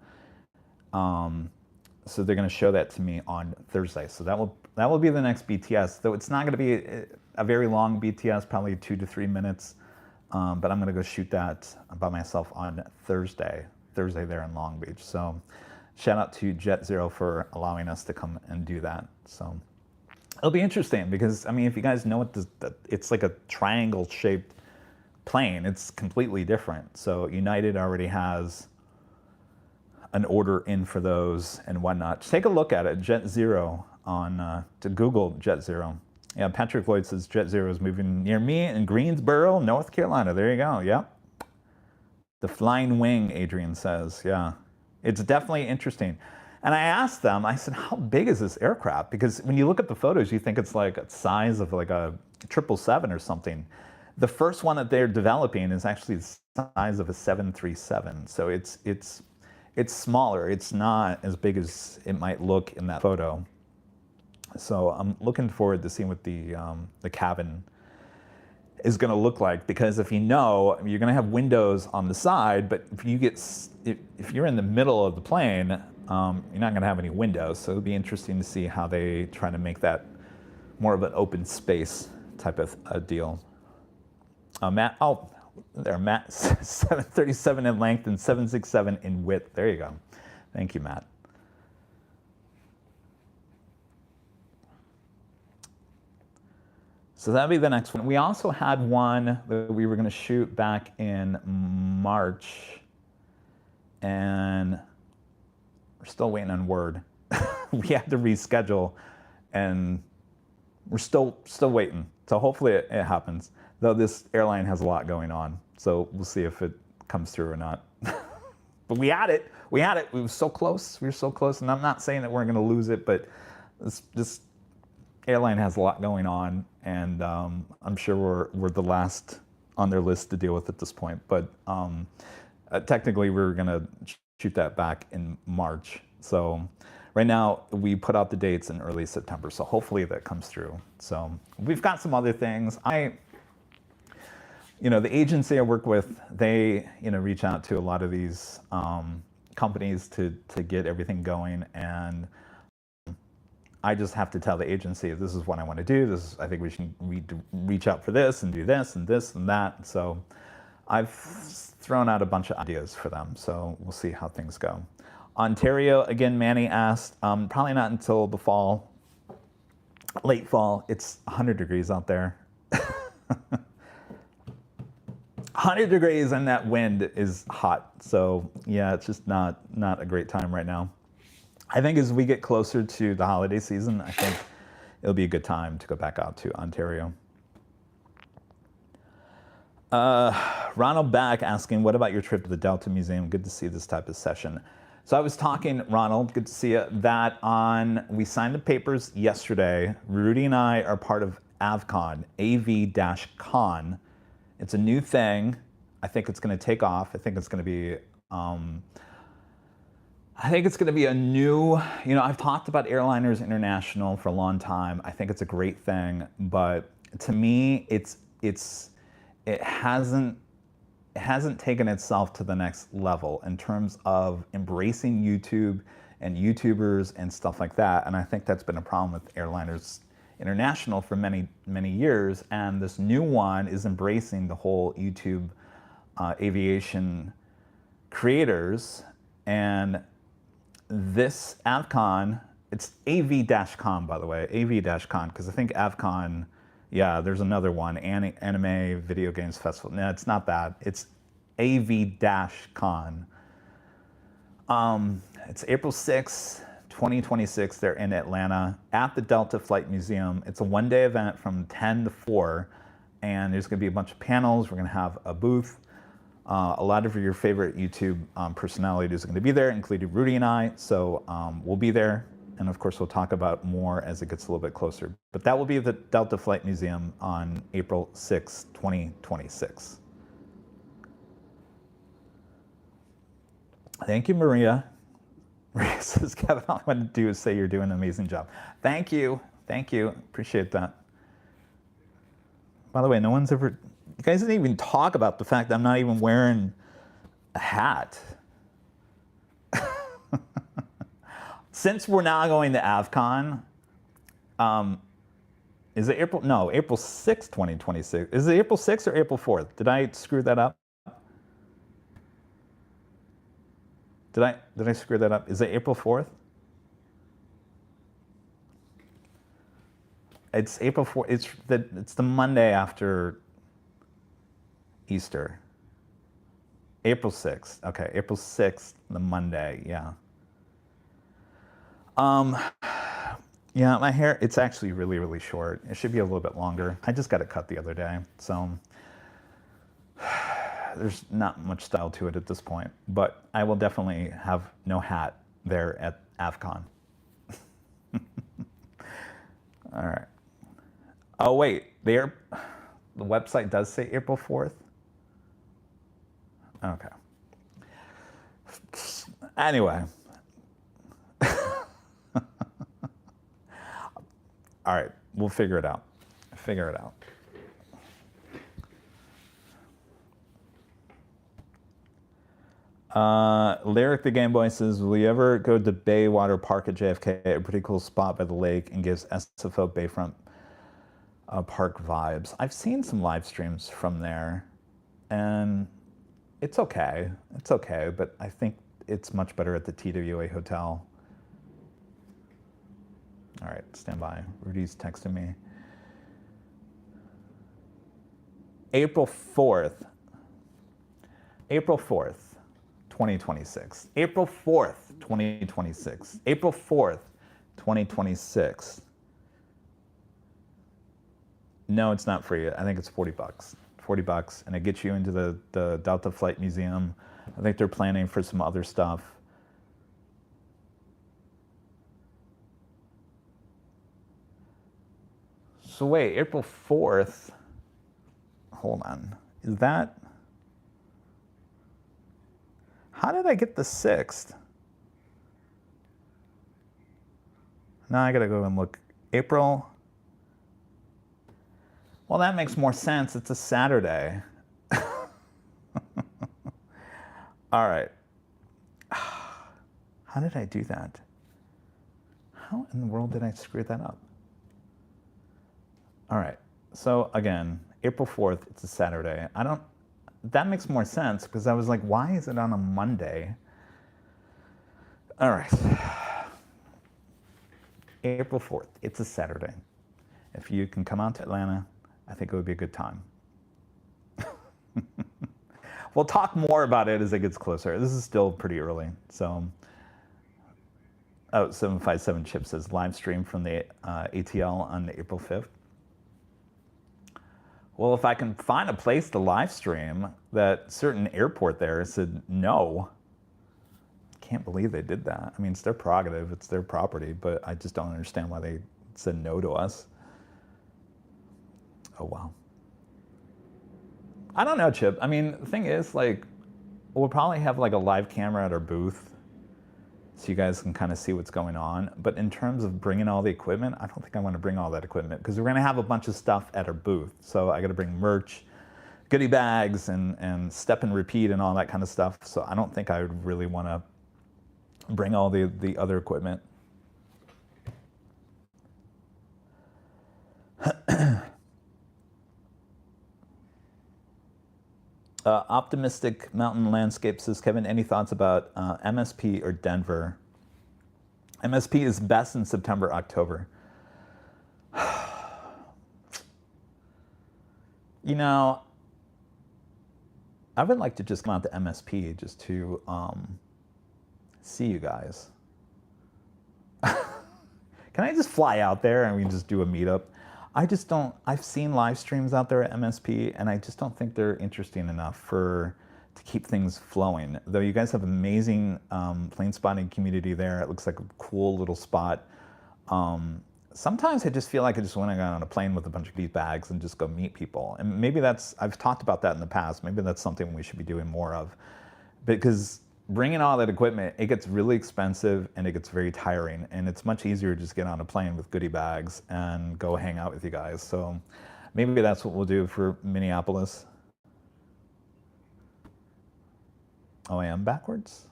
So they're going to show that to me on Thursday. So that will be the next BTS, though it's not going to be a very long BTS, probably 2 to 3 minutes. But I'm going to go shoot that by myself on Thursday there in Long Beach. So shout out to Jet Zero for allowing us to come and do that. So it'll be interesting because, I mean, if you guys know what it's like a triangle shaped plane. It's completely different. So United already has an order in for those and whatnot. Just take a look at it, Jet Zero, on to Google Jet Zero. Yeah, Patrick Lloyd says Jet Zero is moving near me in Greensboro, North Carolina. There you go. Yep. The Flying Wing, Adrian says. Yeah, it's definitely interesting. And I asked them, I said, how big is this aircraft? Because when you look at the photos, you think it's like a size of like a 777 or something. The first one that they're developing is actually the size of a 737. So it's smaller. It's not as big as it might look in that photo. So I'm looking forward to seeing what the cabin is going to look like, because if you know, you're going to have windows on the side, but if you're in the middle of the plane, you're not going to have any windows. So it'll be interesting to see how they try to make that more of an open space type of a deal. Matt, oh, there, Matt, 737 in length and 767 in width. There you go. Thank you, Matt. So that'll be the next one. We also had one that we were going to shoot back in March, and we're still waiting on word. We had to reschedule, and we're still waiting. So hopefully it happens. Though this airline has a lot going on, so we'll see if it comes through or not. But we had it. We had it. We were so close. We were so close. And I'm not saying that we're going to lose it, but this airline has a lot going on, and I'm sure we're the last on their list to deal with at this point. But technically, we're going to shoot that back in March. So right now, we put out the dates in early September. So hopefully that comes through. So we've got some other things. The agency I work with, they, reach out to a lot of these companies to get everything going, and I just have to tell the agency, this is what I want to do. I think we should reach out for this and do this and this and that. So I've thrown out a bunch of ideas for them. So we'll see how things go. Ontario, again, Manny asked, probably not until the fall, late fall. It's 100 degrees out there. 100 degrees and that wind is hot. So yeah, it's just not a great time right now. I think as we get closer to the holiday season, I think it'll be a good time to go back out to Ontario. Ronald back asking, what about your trip to the Delta Museum? Good to see this type of session. So I was talking, Ronald, good to see you, that we signed the papers yesterday. Rudy and I are part of AVCon, AV-Con. It's a new thing. I think it's going to take off. I think it's going to be a new, I've talked about Airliners International for a long time. I think it's a great thing, but to me, it hasn't taken itself to the next level in terms of embracing YouTube and YouTubers and stuff like that. And I think that's been a problem with Airliners International for many, many years. And this new one is embracing the whole YouTube aviation creators. And this AVCon, it's AV-Con, by the way, AV-Con, because I think AVCon, yeah, there's another one, Anime Video Games Festival. No, it's not that. It's AV-Con. It's April 6th, 2026. They're in Atlanta at the Delta Flight Museum. It's a one-day event from 10 to 4, and there's going to be a bunch of panels. We're going to have a booth. A lot of your favorite YouTube personalities are going to be there, including Rudy and I. So we'll be there. And of course, we'll talk about more as it gets a little bit closer. But that will be the Delta Flight Museum on April 6, 2026. Thank you, Maria. Maria says, Kevin, all I want to do is say you're doing an amazing job. Thank you. Thank you. Appreciate that. By the way, no one's ever... You guys didn't even talk about the fact that I'm not even wearing a hat. Since we're now going to AVCon, is it April? No, April 6th, 2026. Is it April 6th or April 4th? Did I screw that up? Did I screw that up? Is it April 4th? It's April 4th. It's the Monday after Easter. April 6th. Okay, April 6th, the Monday, yeah. Yeah, my hair, it's actually really, really short. It should be a little bit longer. I just got it cut the other day, so there's not much style to it at this point, but I will definitely have no hat there at AVCon. All right. Oh, wait, the website does say April 4th? Okay. Anyway. All right, we'll figure it out. Figure it out. Lyric the Game Boy says, will you ever go to Baywater Park at JFK, a pretty cool spot by the lake, and gives SFO Bayfront Park vibes? I've seen some live streams from there, and it's okay. It's okay, but I think it's much better at the TWA Hotel. All right, stand by. Rudy's texting me. April 4th. April 4th, 2026. April 4th, 2026. April 4th, 2026. No, it's not free. I think it's $40. $40, and it gets you into the Delta Flight Museum. I think they're planning for some other stuff. So wait, April 4th, hold on, is that, how did I get the 6th? Now I gotta go and look. April, well, that makes more sense, it's a Saturday. All right, how did I do that? How in the world did I screw that up? All right, so again, April 4th, it's a Saturday. That makes more sense because I was like, why is it on a Monday? All right, April 4th, it's a Saturday. If you can come out to Atlanta, I think it would be a good time. We'll talk more about it as it gets closer. This is still pretty early, so. Oh, 757 Chip says live stream from the ATL on April 5th. Well, if I can find a place to live stream, that certain airport there said no. Can't believe they did that. I mean, it's their prerogative, it's their property, but I just don't understand why they said no to us. Oh, wow. I don't know, Chip. I mean, the thing is, like, we'll probably have like a live camera at our booth so you guys can kind of see what's going on. But in terms of bringing all the equipment, I don't think I want to bring all that equipment because we're going to have a bunch of stuff at our booth. So I got to bring merch, goodie bags, and step and repeat and all that kind of stuff. So I don't think I would really want to bring all the other equipment. Optimistic Mountain Landscape says, Kevin, any thoughts about MSP or Denver? MSP is best in September, October. You know, I would like to just come out to MSP just to see you guys. Can I just fly out there and we can just do a meetup? I just don't, I've seen live streams out there at MSP and I just don't think they're interesting enough to keep things flowing. Though you guys have amazing plane spotting community there. It looks like a cool little spot. Sometimes I just feel like I just want to go on a plane with a bunch of beat bags and just go meet people. And maybe that's, I've talked about that in the past. Maybe that's something we should be doing more of. Because bringing all that equipment, it gets really expensive and it gets very tiring, and it's much easier to just get on a plane with goodie bags and go hang out with you guys. So maybe that's what we'll do for Minneapolis. Oh, I am backwards?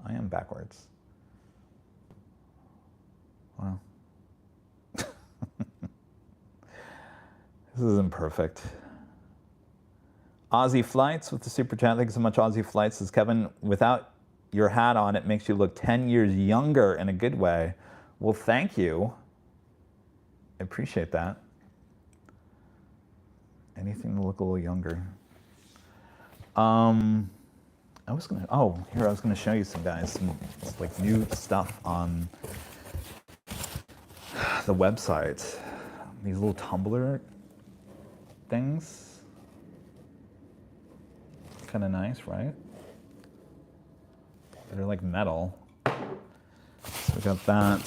I am backwards. Wow. This isn't perfect. Aussie Flights with the super chat. Thank you so much, Aussie Flights. Says, Kevin, without your hat on, it makes you look 10 years younger in a good way. Well, thank you. I appreciate that. Anything to look a little younger. I was gonna show you some guys, some like new stuff on the website. These little tumbler things. Kind of nice, right? They're like metal. So we got that.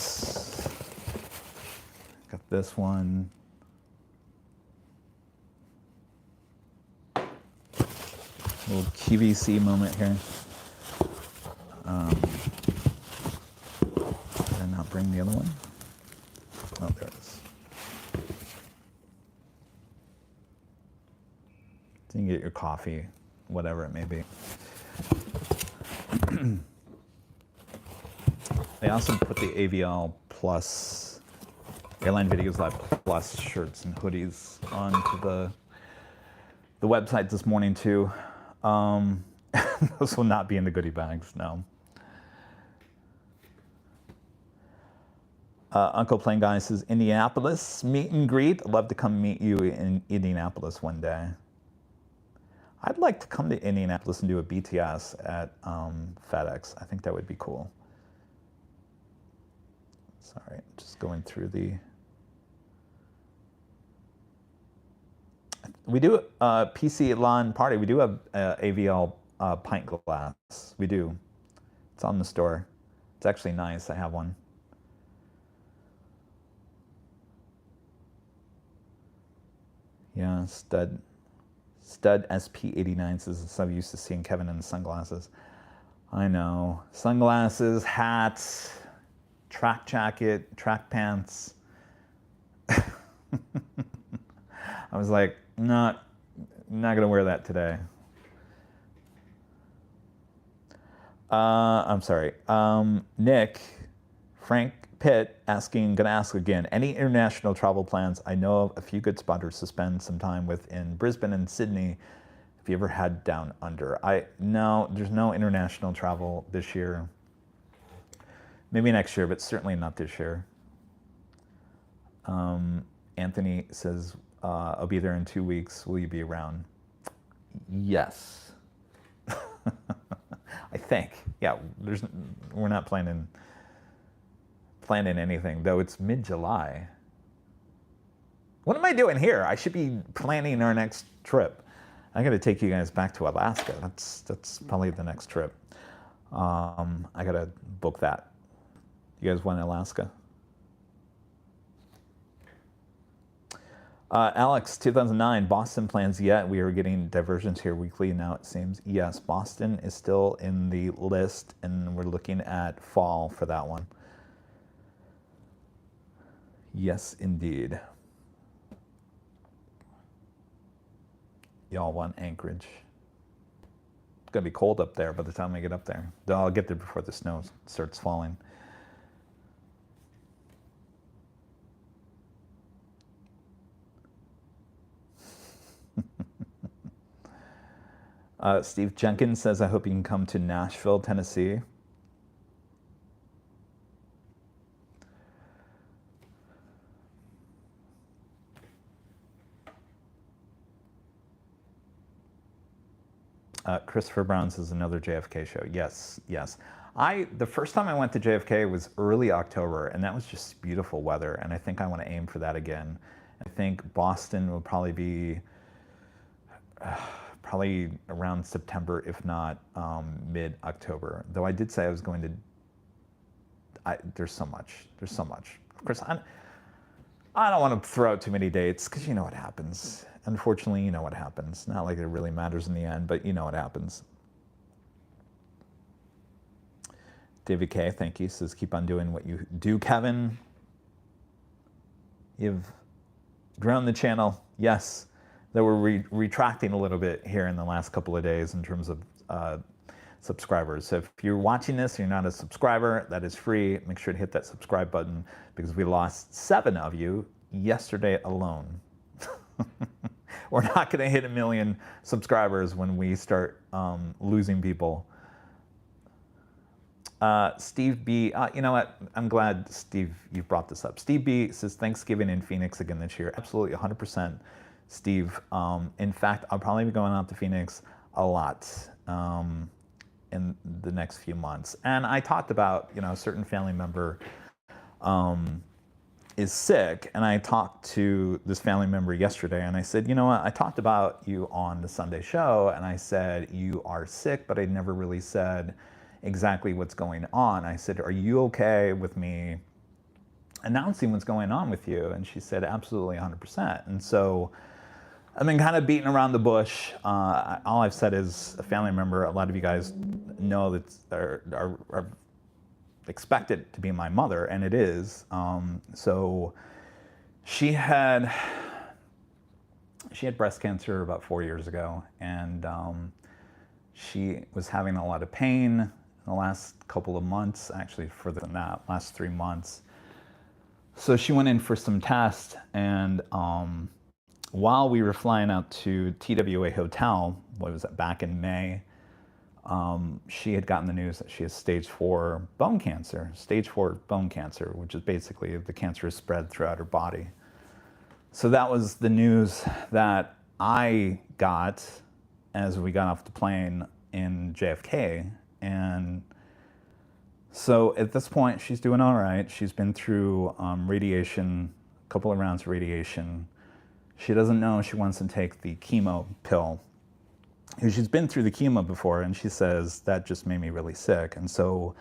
Got this one. Little QVC moment here. Did I not bring the other one? Oh, there it is. So you can get your coffee, whatever it may be. They also put the AVL Plus, Airline Videos Live Plus shirts and hoodies onto the website this morning too. Those will not be in the goodie bags, no. Uncle Plane Guy says, Indianapolis meet and greet. I'd love to come meet you in Indianapolis one day. I'd like to come to Indianapolis and do a BTS at FedEx. I think that would be cool. Sorry, just going through the... We do a PC LAN party. We do have AVL pint glass. We do. It's on the store. It's actually nice. I have one. Yeah, Stud SP89 says the sub used to seeing Kevin in the sunglasses. I know. Sunglasses, hats, track jacket, track pants. I was like, not gonna wear that today. I'm sorry. Frank Pitt gonna ask again, any international travel plans? I know of a few good spotters to spend some time with in Brisbane and Sydney. Have you ever had down under? No, there's no international travel this year. Maybe next year, but certainly not this year. Anthony says, I'll be there in 2 weeks. Will you be around? Yes. I think. Yeah, we're not planning anything, though it's mid-July. What am I doing here? I should be planning our next trip. I got to take you guys back to Alaska. That's probably the next trip. I got to book that. You guys want Alaska? Alex, 2009, Boston plans yet? We are getting diversions here weekly now, it seems. Yes, Boston is still in the list, and we're looking at fall for that one. Yes, indeed. Y'all want Anchorage. It's going to be cold up there by the time I get up there. I'll get there before the snow starts falling. Steve Jenkins says, I hope you can come to Nashville, Tennessee. Christopher Brown says, another JFK show. Yes, yes. The first time I went to JFK was early October, and that was just beautiful weather, and I think I want to aim for that again. I think Boston will probably be probably around September, if not mid-October. Though I did say I was going to. There's so much. There's so much. Of course, I don't want to throw out too many dates because you know what happens. Unfortunately, you know what happens. Not like it really matters in the end, but you know what happens. David K, thank you. Says, keep on doing what you do, Kevin. You've grown the channel. Yes. Though we're retracting a little bit here in the last couple of days in terms of subscribers. So if you're watching this and you're not a subscriber, that is free. Make sure to hit that subscribe button because we lost 7 of you yesterday alone. We're not going to hit 1 million subscribers when we start losing people. Steve B, you know what? I'm glad, Steve, you brought this up. Steve B says, Thanksgiving in Phoenix again this year. Absolutely, 100%, Steve. In fact, I'll probably be going out to Phoenix a lot in the next few months. And I talked about, a certain family member is sick, and I talked to this family member yesterday, and I said, you know what, I talked about you on the Sunday show, and I said, you are sick, but I never really said exactly what's going on. I said, are you okay with me announcing what's going on with you? And she said, absolutely, 100%. And so I've been kind of beating around the bush. All I've said is a family member, a lot of you guys know that are expect it to be my mother, and it is. So she had breast cancer about 4 years ago, and she was having a lot of pain in the last couple of months, actually further than that, last 3 months. So she went in for some tests, and while we were flying out to TWA Hotel, what was it, back in May, she had gotten the news that she has stage 4 bone cancer, which is basically the cancer is spread throughout her body. So that was the news that I got as we got off the plane in JFK. And so at this point, she's doing all right. She's been through radiation, a couple of rounds of radiation. She doesn't know she wants to take the chemo pill. she's been through the chemo before, and she says that just made me really sick. And so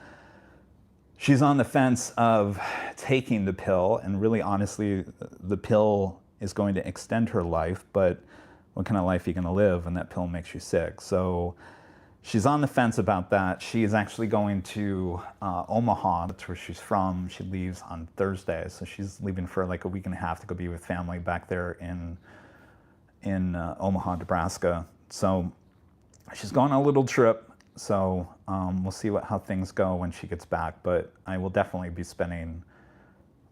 she's on the fence of taking the pill, and really honestly, the pill is going to extend her life, but what kind of life are you going to live when that pill makes you sick? So she's on the fence about that. She is actually going to Omaha, that's where she's from. She leaves on Thursday, so she's leaving for like a week and a half to go be with family back there in Omaha, Nebraska. So she's going on a little trip. So we'll see how things go when she gets back. But I will definitely be spending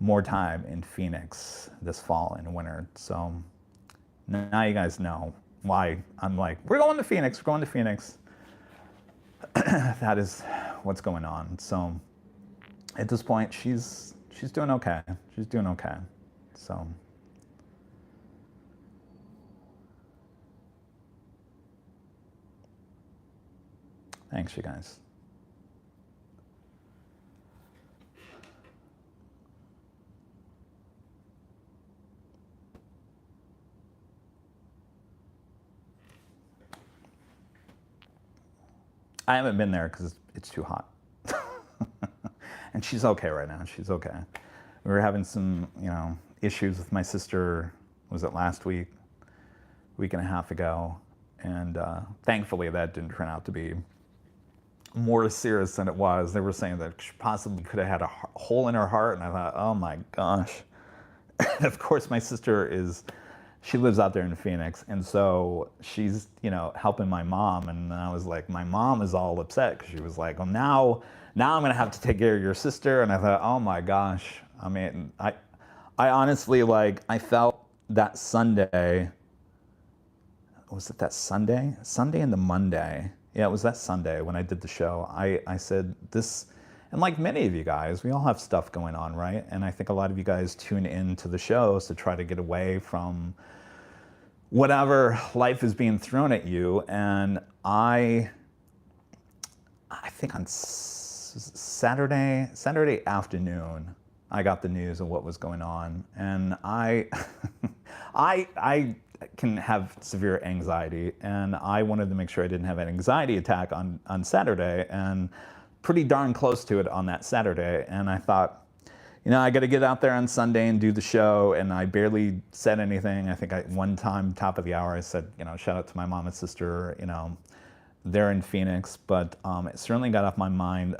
more time in Phoenix this fall and winter. So now you guys know why I'm like, we're going to Phoenix. We're going to Phoenix. That is what's going on. So at this point, she's doing okay. She's doing okay. So. Thanks, you guys. I haven't been there because it's too hot. And she's okay right now. She's okay. We were having some, issues with my sister, was it last week, week and a half ago? And thankfully that didn't turn out to be more serious than it was. They were saying that she possibly could have had a hole in her heart, and I thought, oh my gosh. And of course, my sister she lives out there in Phoenix, and so she's, helping my mom, and I was like, my mom is all upset, because she was like, well, now I'm gonna have to take care of your sister, and I thought, oh my gosh. I mean, I honestly, I felt that Sunday, was it that Sunday? Sunday and the Monday. Yeah, it was that Sunday when I did the show. I said this, and like many of you guys, we all have stuff going on, right? And I think a lot of you guys tune in to the shows to try to get away from whatever life is being thrown at you. And I think on Saturday afternoon, I got the news of what was going on, and I can have severe anxiety, and I wanted to make sure I didn't have an anxiety attack on Saturday, and pretty darn close to it on that Saturday. And I thought, I got to get out there on Sunday and do the show, and I barely said anything. I think one time, top of the hour, I said, shout out to my mom and sister, they're in Phoenix, but it certainly got off my mind.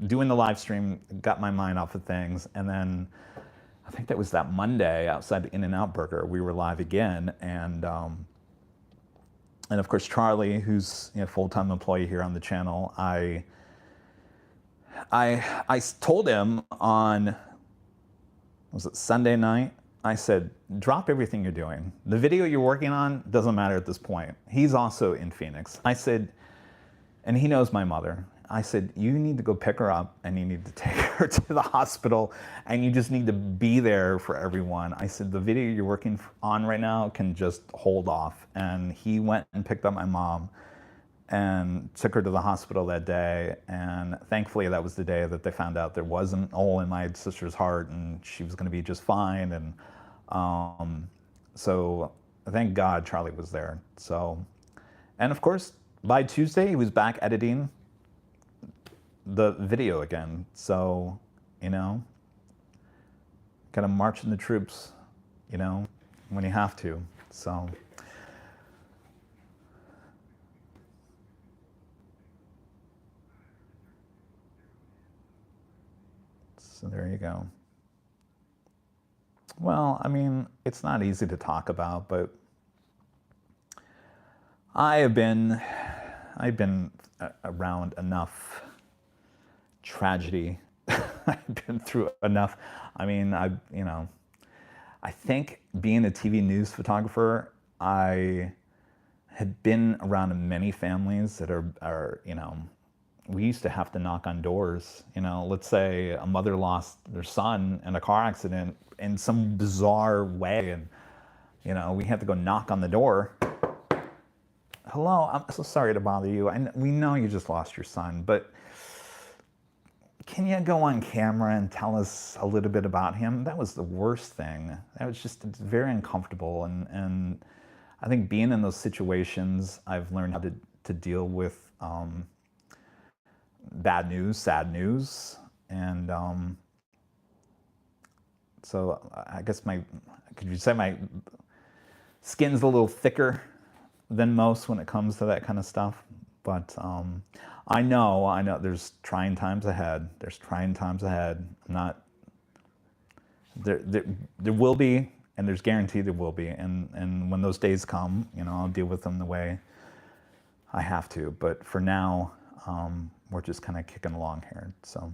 Doing the live stream got my mind off of things, and then I think that was that Monday outside the In-N-Out Burger, we were live again, and of course Charlie, who's a full-time employee here on the channel, I told him on, was it Sunday night? I said, drop everything you're doing. The video you're working on doesn't matter at this point. He's also in Phoenix. I said, and he knows my mother. I said, you need to go pick her up, and you need to take her to the hospital, and you just need to be there for everyone. I said, the video you're working on right now can just hold off. And he went and picked up my mom and took her to the hospital that day. And thankfully, that was the day that they found out there was an hole in my sister's heart, and she was going to be just fine. And so thank God Charlie was there. So, and of course, by Tuesday, he was back editing the video again. So, gotta march in the troops, when you have to. So there you go. Well, I mean, it's not easy to talk about, but I've been around enough tragedy. I've been through enough. I mean, I think being a TV news photographer, I had been around many families that are we used to have to knock on doors. Let's say a mother lost their son in a car accident in some bizarre way, and we had to go knock on the door. Hello, I'm so sorry to bother you. We know you just lost your son, but can you go on camera and tell us a little bit about him? That was the worst thing. That was just very uncomfortable, and I think being in those situations, I've learned how to deal with bad news, sad news, and so I guess could you say my skin's a little thicker than most when it comes to that kind of stuff. But I know there's trying times ahead. There's trying times ahead. I'm not, there will be, and there's guaranteed there will be. And when those days come, you know, I'll deal with them the way I have to. But for now, we're just kind of kicking along here, so.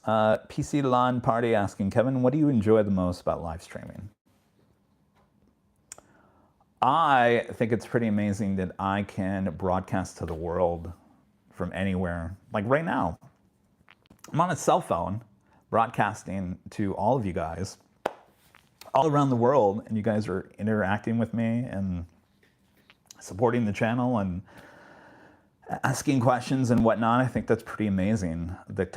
PC Lawn Party asking, Kevin, what do you enjoy the most about live streaming? I think it's pretty amazing that I can broadcast to the world from anywhere. Like right now, I'm on a cell phone broadcasting to all of you guys all around the world, and you guys are interacting with me and supporting the channel and asking questions and whatnot. I think that's pretty amazing. The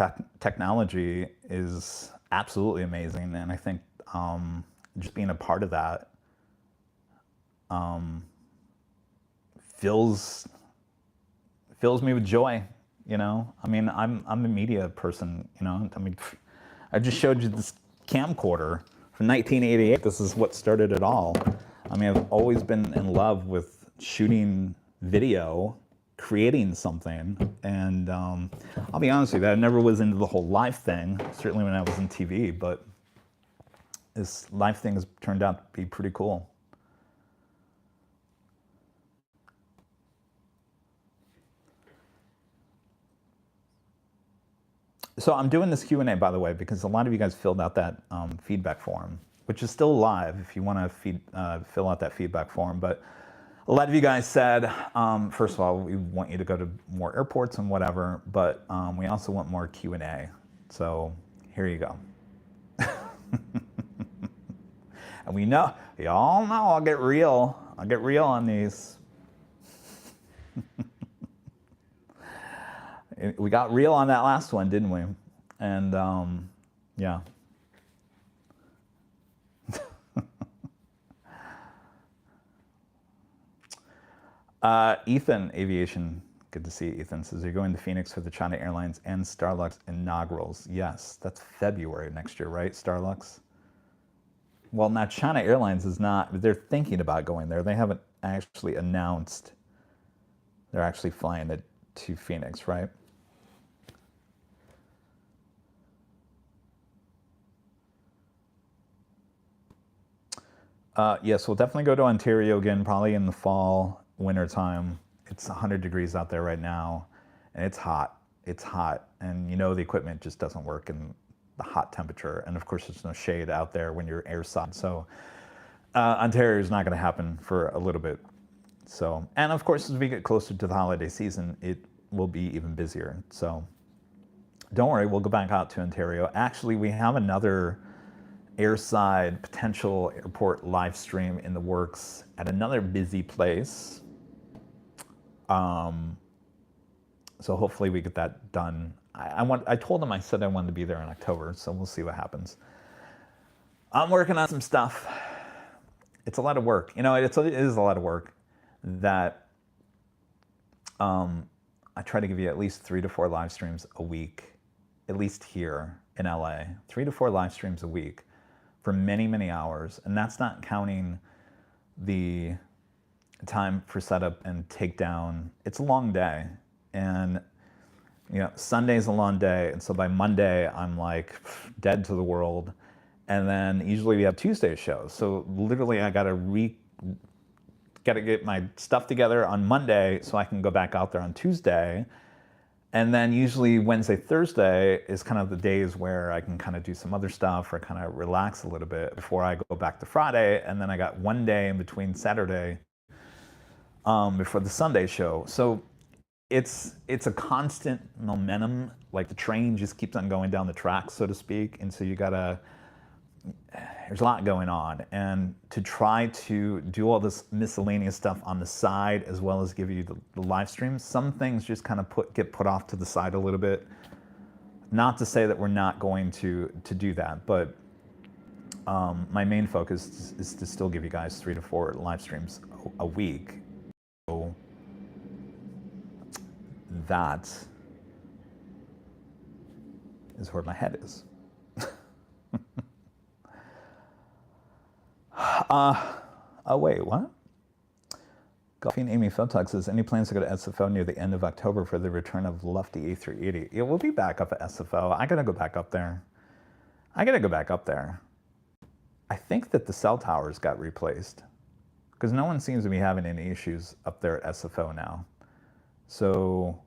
technology is absolutely amazing, and I think just being a part of that fills me with joy. You know, I mean, I'm a media person. You know, I mean, I just showed you this camcorder from 1988. This is what started it all. I mean, I've always been in love with shooting video, creating something, and I'll be honest with you, I never was into the whole live thing, certainly when I was in TV, but this live thing has turned out to be pretty cool. So I'm doing this Q&A, by the way, because a lot of you guys filled out that feedback form, which is still live if you want to fill out that feedback form. But a lot of you guys said, first of all, we want you to go to more airports and whatever, but we also want more Q&A. So here you go. And we all know I'll get real on these. We got real on that last one, didn't we? And yeah. Ethan Aviation, good to see you, Ethan, says you're going to Phoenix for the China Airlines and Starlux inaugurals. Yes, that's February next year, right, Starlux? Well, now China Airlines is not, they're thinking about going there. They haven't actually announced they're actually flying it to Phoenix, right? Yes, we'll definitely go to Ontario again, probably in the fall, winter time. It's 100 degrees out there right now, and it's hot. It's hot, and you know the equipment just doesn't work in the hot temperature. And of course, there's no shade out there when you're airside. So Ontario is not going to happen for a little bit. So, and of course, as we get closer to the holiday season, it will be even busier. So don't worry, we'll go back out to Ontario. Actually, we have another airside potential airport live stream in the works at another busy place. So hopefully we get that done. I told them, I said I wanted to be there in October, so we'll see what happens. I'm working on some stuff. It's a lot of work. You know, it is a lot of work that I try to give you at least 3 to 4 live streams a week, at least here in LA. 3 to 4 live streams a week for many, many hours. And that's not counting the time for setup and takedown. It's a long day. And you know, Sunday's a long day. And so by Monday, I'm like dead to the world. And then usually we have Tuesday shows. So literally I gotta get my stuff together on Monday so I can go back out there on Tuesday. And then usually Wednesday, Thursday is kind of the days where I can kind of do some other stuff or kind of relax a little bit before I go back to Friday. And then I got one day in between Saturday before the Sunday show. So it's a constant momentum, like the train just keeps on going down the track, so to speak. And so you gotta there's a lot going on, and to try to do all this miscellaneous stuff on the side as well as give you the live streams, some things just kind of get put off to the side a little bit. Not to say that we're not going to do that, but my main focus is to still give you guys 3 to 4 live streams a week. So that is where my head is. Oh wait, what? Golfing Amy Photog says, any plans to go to SFO near the end of October for the return of Lufty A380? Yeah, we'll be back up at SFO. I gotta go back up there. I think that the cell towers got replaced because no one seems to be having any issues up there at SFO now. So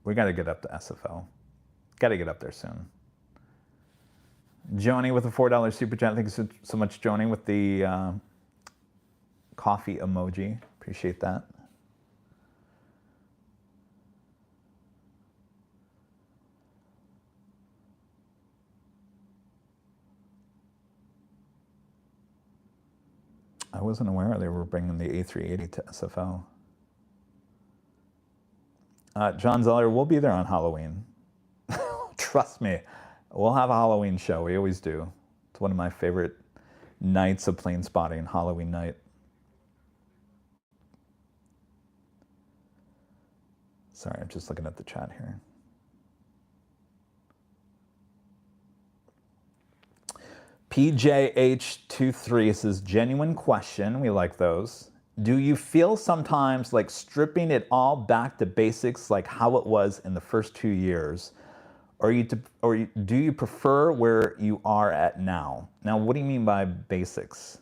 we gotta get up to SFO. Gotta get up there soon. Joni with a $4 super chat. Thank you so much, Joni, with the coffee emoji. Appreciate that. I wasn't aware they were bringing the A380 to SFO. John Zeller, we'll be there on Halloween. Trust me. We'll have a Halloween show. We always do. It's one of my favorite nights of plane spotting, Halloween night. Sorry, I'm just looking at the chat here. PJH23 says, genuine question. We like those. Do you feel sometimes like stripping it all back to basics like how it was in the first 2 years? Or do you prefer where you are at now? Now, what do you mean by basics?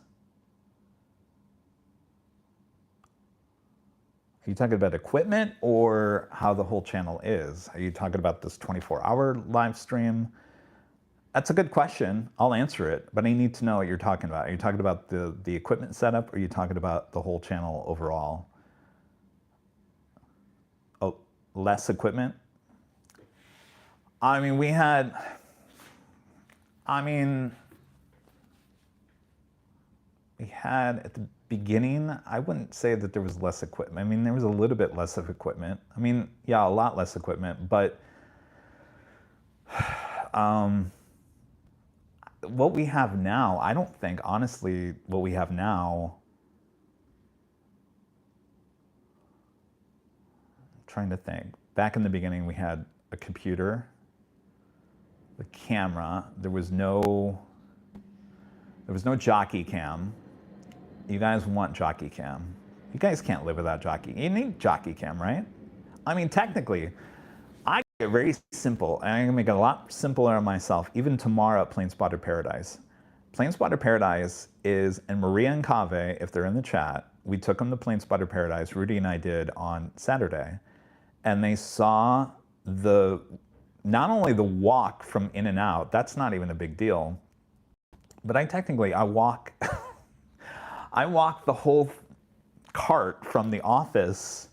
Are you talking about equipment or how the whole channel is? Are you talking about this 24-hour live stream? That's a good question. I'll answer it, but I need to know what you're talking about. Are you talking about the equipment setup, or are you talking about the whole channel overall? Oh, less equipment? I mean, we had at the beginning, I wouldn't say that there was less equipment. I mean, there was a little bit less of equipment. I mean, yeah, a lot less equipment, but what we have now, I don't think, honestly, what we have now, I'm trying to think. Back in the beginning, we had a computer, the camera. There was no jockey cam. You guys want jockey cam. You guys can't live without jockey. You need jockey cam, right? I mean, technically, I make it very simple, and I can make it a lot simpler on myself, even tomorrow at Plane Spotter Paradise. Plane Spotter Paradise is, and Maria and Kave, if they're in the chat, we took them to Plane Spotter Paradise, Rudy and I did on Saturday, and they saw not only the walk from in and out, that's not even a big deal, but I walk I walk the whole cart from the office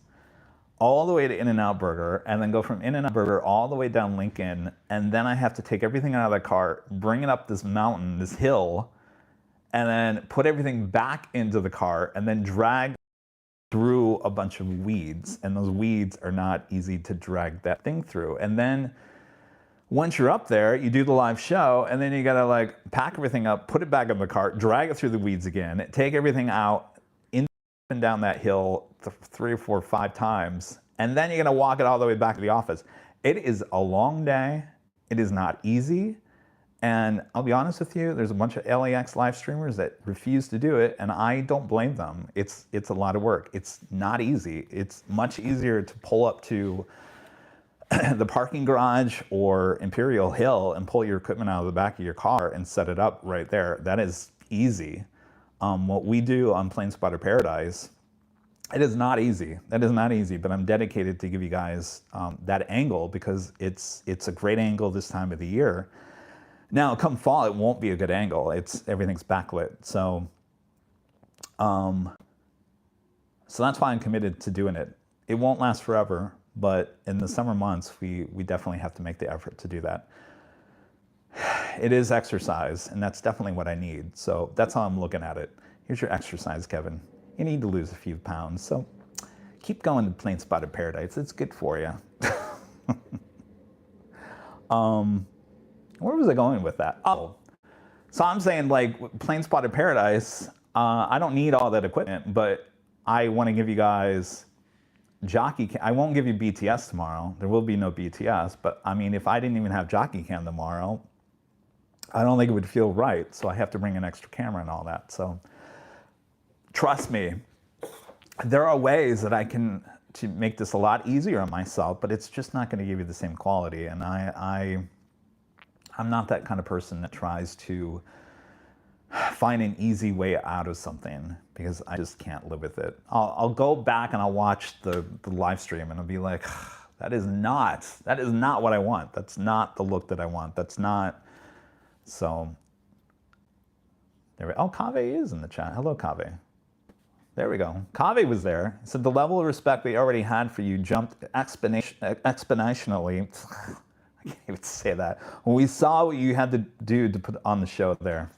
all the way to In-N-Out Burger, and then go from In-N-Out Burger all the way down Lincoln, and then I have to take everything out of the cart, bring it up this mountain, this hill, and then put everything back into the cart, and then drag through a bunch of weeds, and those weeds are not easy to drag that thing through. And then once you're up there, you do the live show, and then you gotta like pack everything up, put it back in the cart, drag it through the weeds again, take everything out, in and down that hill 3 or 4 or 5 times, and then you're gonna walk it all the way back to the office. It is a long day. It is not easy. And I'll be honest with you, there's a bunch of LAX live streamers that refuse to do it, and I don't blame them. It's a lot of work. It's not easy. It's much easier to pull up to the parking garage or Imperial Hill and pull your equipment out of the back of your car and set it up right there. That is easy. What we do on Plane Spotter Paradise, it is not easy. That is not easy, but I'm dedicated to give you guys that angle because it's a great angle this time of the year. Now, come fall, it won't be a good angle. Everything's backlit. So that's why I'm committed to doing it. It won't last forever, but in the summer months, we definitely have to make the effort to do that. it is exercise, and that's definitely what I need. So that's how I'm looking at it. Here's your exercise, Kevin. You need to lose a few pounds, so keep going to Plane Spotted Paradise. It's good for you. Where was I going with that? Oh, so I'm saying, like, Plane Spotted Paradise, I don't need all that equipment, but I want to give you guys jockey cam. I won't give you BTS tomorrow. There will be no BTS, but I mean, if I didn't even have jockey cam tomorrow, I don't think it would feel right. So I have to bring an extra camera and all that. So trust me, there are ways that I can to make this a lot easier on myself, but it's just not going to give you the same quality. And I'm not that kind of person that tries to find an easy way out of something, because I just can't live with it. I'll go back and I'll watch the live stream and I'll be like, that is not what I want. That's not the look that I want. That's not. So there we, oh, Kave is in the chat. Hello, Kave. There we go. Kave was there. He said the level of respect we already had for you jumped exponentially. I can't even say that. When we saw what you had to do to put on the show there.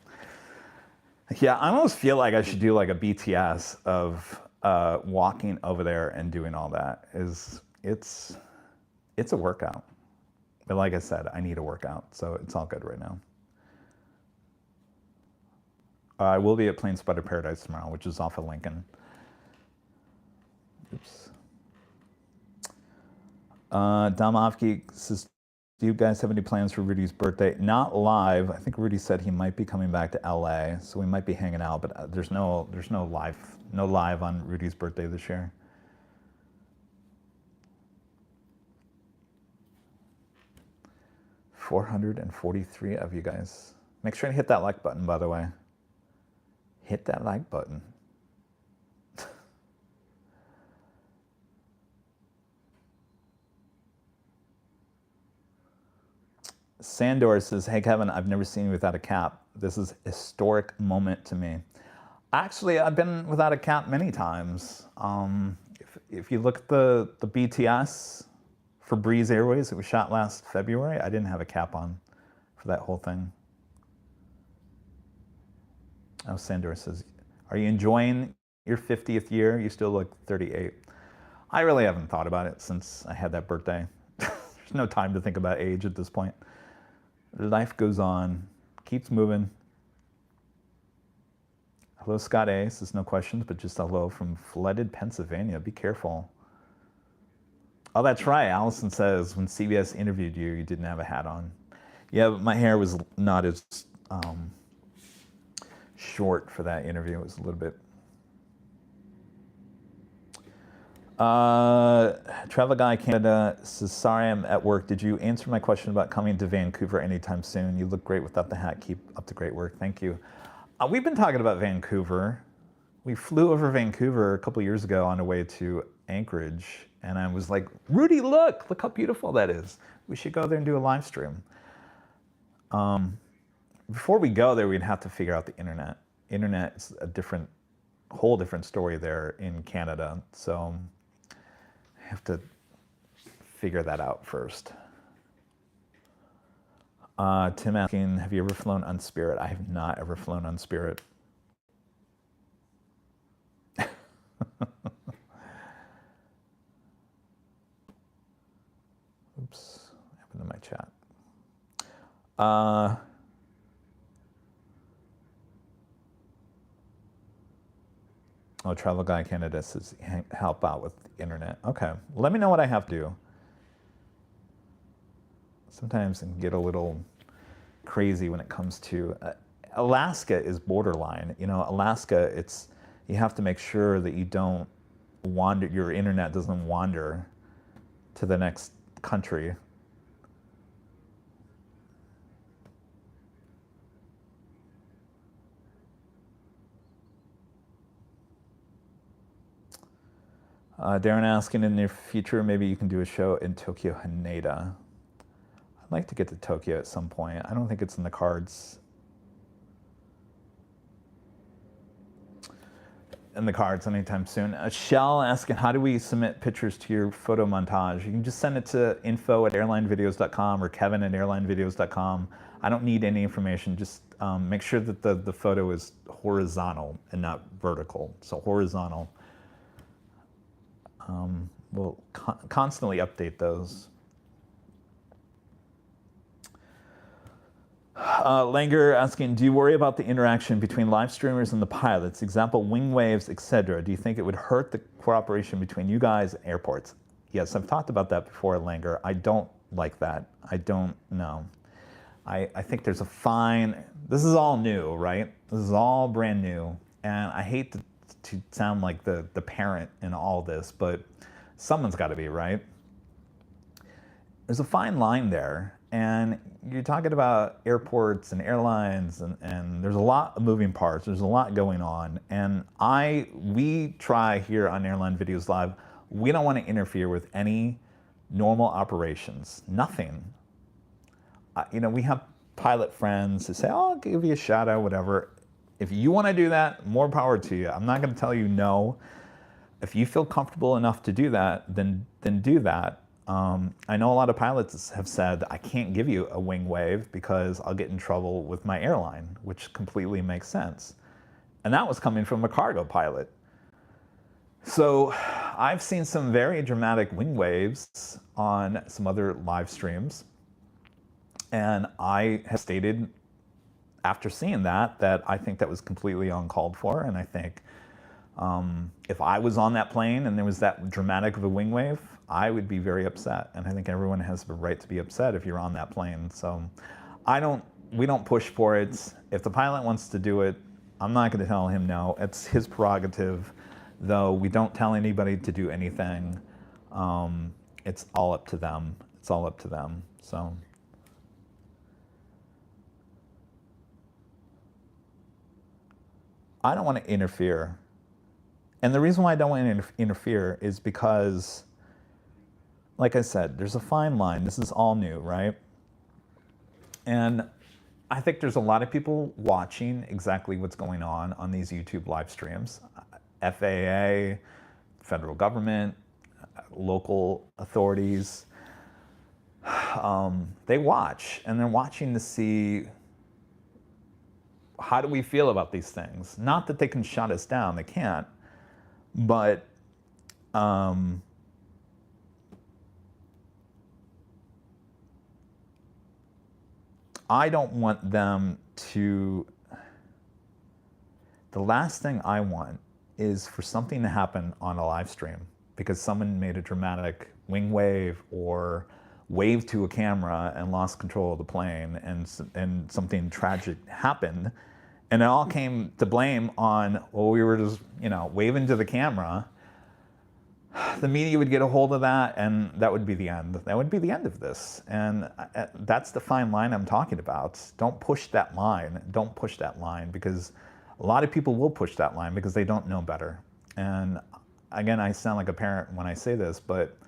Yeah, I almost feel like I should do like a BTS of walking over there and doing all that. It's a workout. But like I said, I need a workout, so it's all good right now. I will be at Plane Spotted Paradise tomorrow, which is off of Lincoln. Oops. Damovki says, do you guys have any plans for Rudy's birthday? Not live. I think Rudy said he might be coming back to LA, so we might be hanging out, but there's no live on Rudy's birthday this year. $443 of you guys. Make sure to hit that like button, by the way. Hit that like button. Sandor says, hey, Kevin, I've never seen you without a cap. This is a historic moment to me. Actually, I've been without a cap many times. If you look at the BTS for Breeze Airways, it was shot last February. I didn't have a cap on for that whole thing. Oh, Sandor says, are you enjoying your 50th year? You still look 38. I really haven't thought about it since I had that birthday. There's no time to think about age at this point. Life goes on, keeps moving. Hello, Scott A. Says no questions, but just hello from flooded Pennsylvania. Be careful. Oh, that's right. Allison says when CBS interviewed you, you didn't have a hat on. Yeah, but my hair was not as short for that interview. It was a little bit. Travel Guy Canada says, sorry, I'm at work. Did you answer my question about coming to Vancouver anytime soon? You look great without the hat. Keep up the great work. Thank you. We've been talking about Vancouver. We flew over Vancouver a couple years ago on the way to Anchorage, and I was like, Rudy, look how beautiful that is. We should go there and do a live stream. Before we go there, we'd have to figure out the internet. Internet is a whole different story there in Canada, so I have to figure that out first. Tim asking, have you ever flown on Spirit? I have not ever flown on Spirit. Oops, what happened to my chat? Oh, Travel Guy Canada says help out with the internet. Okay, let me know what I have to do. Sometimes it can get a little crazy when it comes to Alaska is borderline. You know, Alaska, you have to make sure that you don't wander, your internet doesn't wander to the next country. Darren asking, in the near future, maybe you can do a show in Tokyo, Haneda. I'd like to get to Tokyo at some point. I don't think it's in the cards. Anytime soon. Shell asking, how do we submit pictures to your photo montage? You can just send it to info@airlinevideos.com or kevin@airlinevideos.com. I don't need any information. Just make sure that the photo is horizontal and not vertical. So horizontal. We'll constantly update those. Langer asking, do you worry about the interaction between live streamers and the pilots? Example, wing waves, etc. Do you think it would hurt the cooperation between you guys and airports? Yes, I've talked about that before, Langer. I don't like that. I don't know. I think there's a fine, this is all new, right? This is all brand new. And I hate to sound like the parent in all this, but someone's got to be, right? There's a fine line there. And you're talking about airports and airlines, and there's a lot of moving parts. There's a lot going on. And we try here on Airline Videos Live, we don't want to interfere with any normal operations. Nothing. You know, we have pilot friends who say, oh, I'll give you a shout out, whatever. If you want to do that, more power to you. I'm not going to tell you no. If you feel comfortable enough to do that, then do that. I know a lot of pilots have said, I can't give you a wing wave because I'll get in trouble with my airline, which completely makes sense. And that was coming from a cargo pilot. So I've seen some very dramatic wing waves on some other live streams. And I have stated after seeing that I think that was completely uncalled for. And I think if I was on that plane and there was that dramatic of a wing wave, I would be very upset. And I think everyone has the right to be upset if you're on that plane. So we don't push for it. If the pilot wants to do it, I'm not going to tell him no. It's his prerogative, though we don't tell anybody to do anything. It's all up to them. It's all up to them. So. I don't want to interfere. And the reason why I don't want to interfere is because, like I said, there's a fine line. This is all new, right? And I think there's a lot of people watching exactly what's going on these YouTube live streams. FAA, federal government, local authorities, they watch, and they're watching to see how do we feel about these things? Not that they can shut us down, they can't, but I don't want them to, the last thing I want is for something to happen on a live stream because someone made a dramatic wing wave or waved to a camera and lost control of the plane and something tragic happened. And it all came to blame on, well, we were just, you know, waving to the camera. The media would get a hold of that, and that would be the end. That would be the end of this. And that's the fine line I'm talking about. Don't push that line. Don't push that line, because a lot of people will push that line because they don't know better. And again, I sound like a parent when I say this, but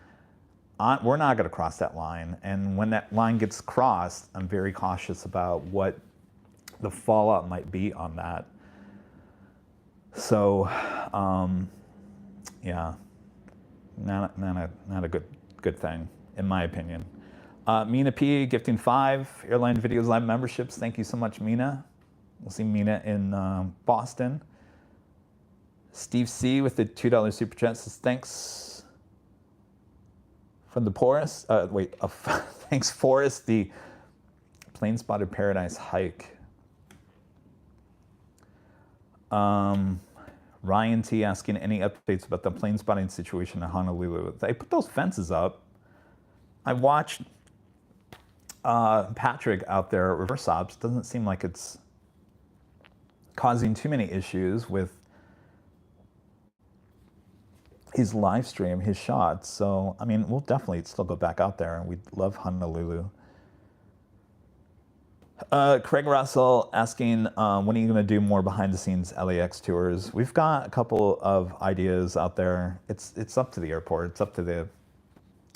we're not going to cross that line. And when that line gets crossed, I'm very cautious about what the fallout might be on that. So, yeah, not a good thing, in my opinion. Mina P, gifting 5 Airline Videos Live memberships. Thank you so much, Mina. We'll see Mina in Boston. Steve C with the $2 super chat says, thanks from the Porus. Thanks, Forrest, the Plane Spotted Paradise hike. Ryan T asking any updates about the plane spotting situation in Honolulu. They put those fences up. I watched Patrick out there at reverse ops. Doesn't seem like it's causing too many issues with his live stream, his shots. So, I mean, we'll definitely still go back out there, and we love Honolulu. Craig Russell asking, when are you going to do more behind-the-scenes LAX tours? We've got a couple of ideas out there. It's up to the airport. It's up to the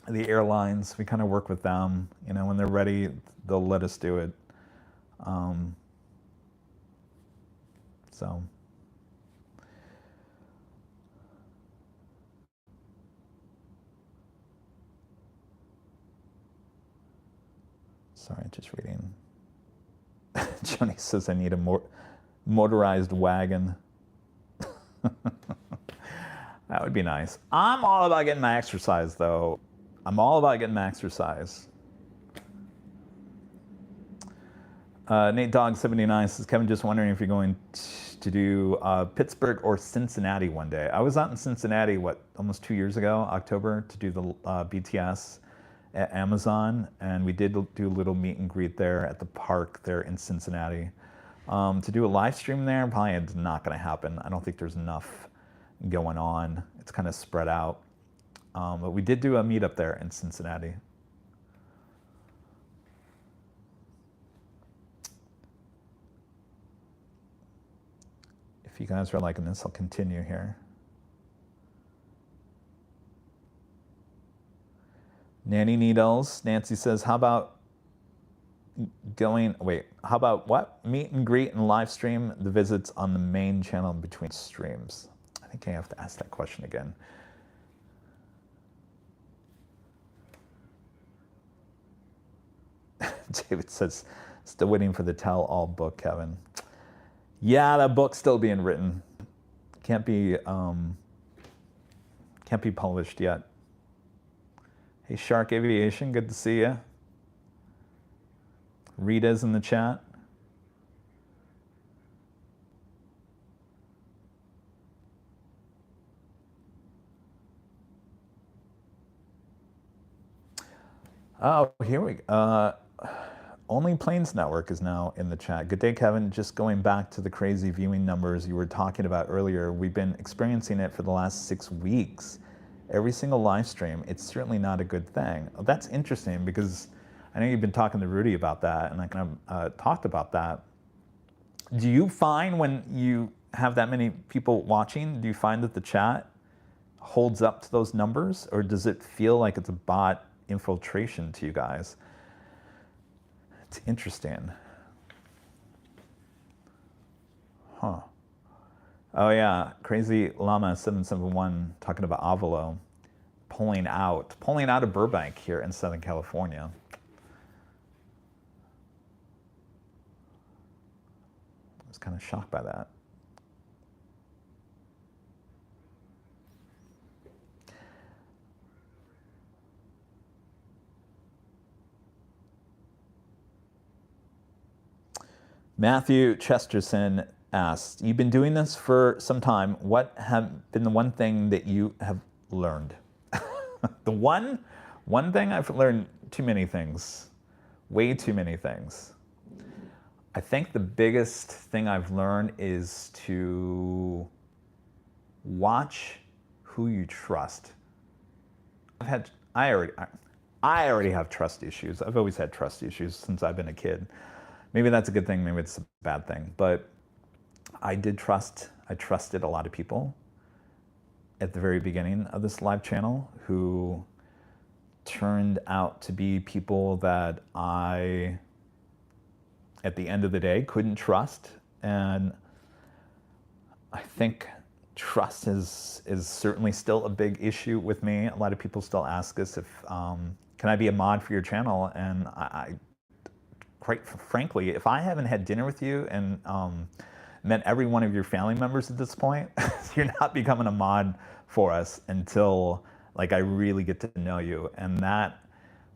airlines. We kind of work with them. You know, when they're ready, they'll let us do it. So. Sorry, just reading. Johnny says I need a motorized wagon. That would be nice. I'm all about getting my exercise, though. I'm all about getting my exercise. Nate Dog 79 says, Kevin, just wondering if you're going to do Pittsburgh or Cincinnati one day. I was out in Cincinnati, almost 2 years ago, October, to do the BTS at Amazon, and we did do a little meet and greet there at the park there in Cincinnati. To do a live stream there, probably it's not going to happen. I don't think there's enough going on. It's kind of spread out. But we did do a meetup there in Cincinnati. If you guys are liking this, I'll continue here. Nanny Needles, Nancy says, how about how about what? Meet and greet and live stream the visits on the main channel between streams? I think I have to ask that question again. David says, still waiting for the tell-all book, Kevin. Yeah, that book's still being written. Can't be published yet. Hey, Shark Aviation, good to see you. Rita's in the chat. Oh, here we go. Only Planes Network is now in the chat. Good day, Kevin. Just going back to the crazy viewing numbers you were talking about earlier, we've been experiencing it for the last 6 weeks. Every single live stream, it's certainly not a good thing. Oh, that's interesting because I know you've been talking to Rudy about that, and I kind of talked about that. Do you find when you have that many people watching, do you find that the chat holds up to those numbers, or does it feel like it's a bot infiltration to you guys? It's interesting. Huh. Oh yeah, Crazy Llama 771 talking about Avalo pulling out of Burbank here in Southern California. I was kind of shocked by that. Matthew Chesterton asked, you've been doing this for some time. What have been the one thing that you have learned? The one thing I've learned, too many things, way too many things. I think the biggest thing I've learned is to watch who you trust. I already have trust issues. I've always had trust issues since I've been a kid. Maybe that's a good thing, maybe it's a bad thing, but I trusted a lot of people at the very beginning of this live channel who turned out to be people that I, at the end of the day, couldn't trust. And I think trust is certainly still a big issue with me. A lot of people still ask us if, can I be a mod for your channel? And I quite frankly, if I haven't had dinner with you and met every one of your family members at this point, you're not becoming a mod for us until like I really get to know you. And that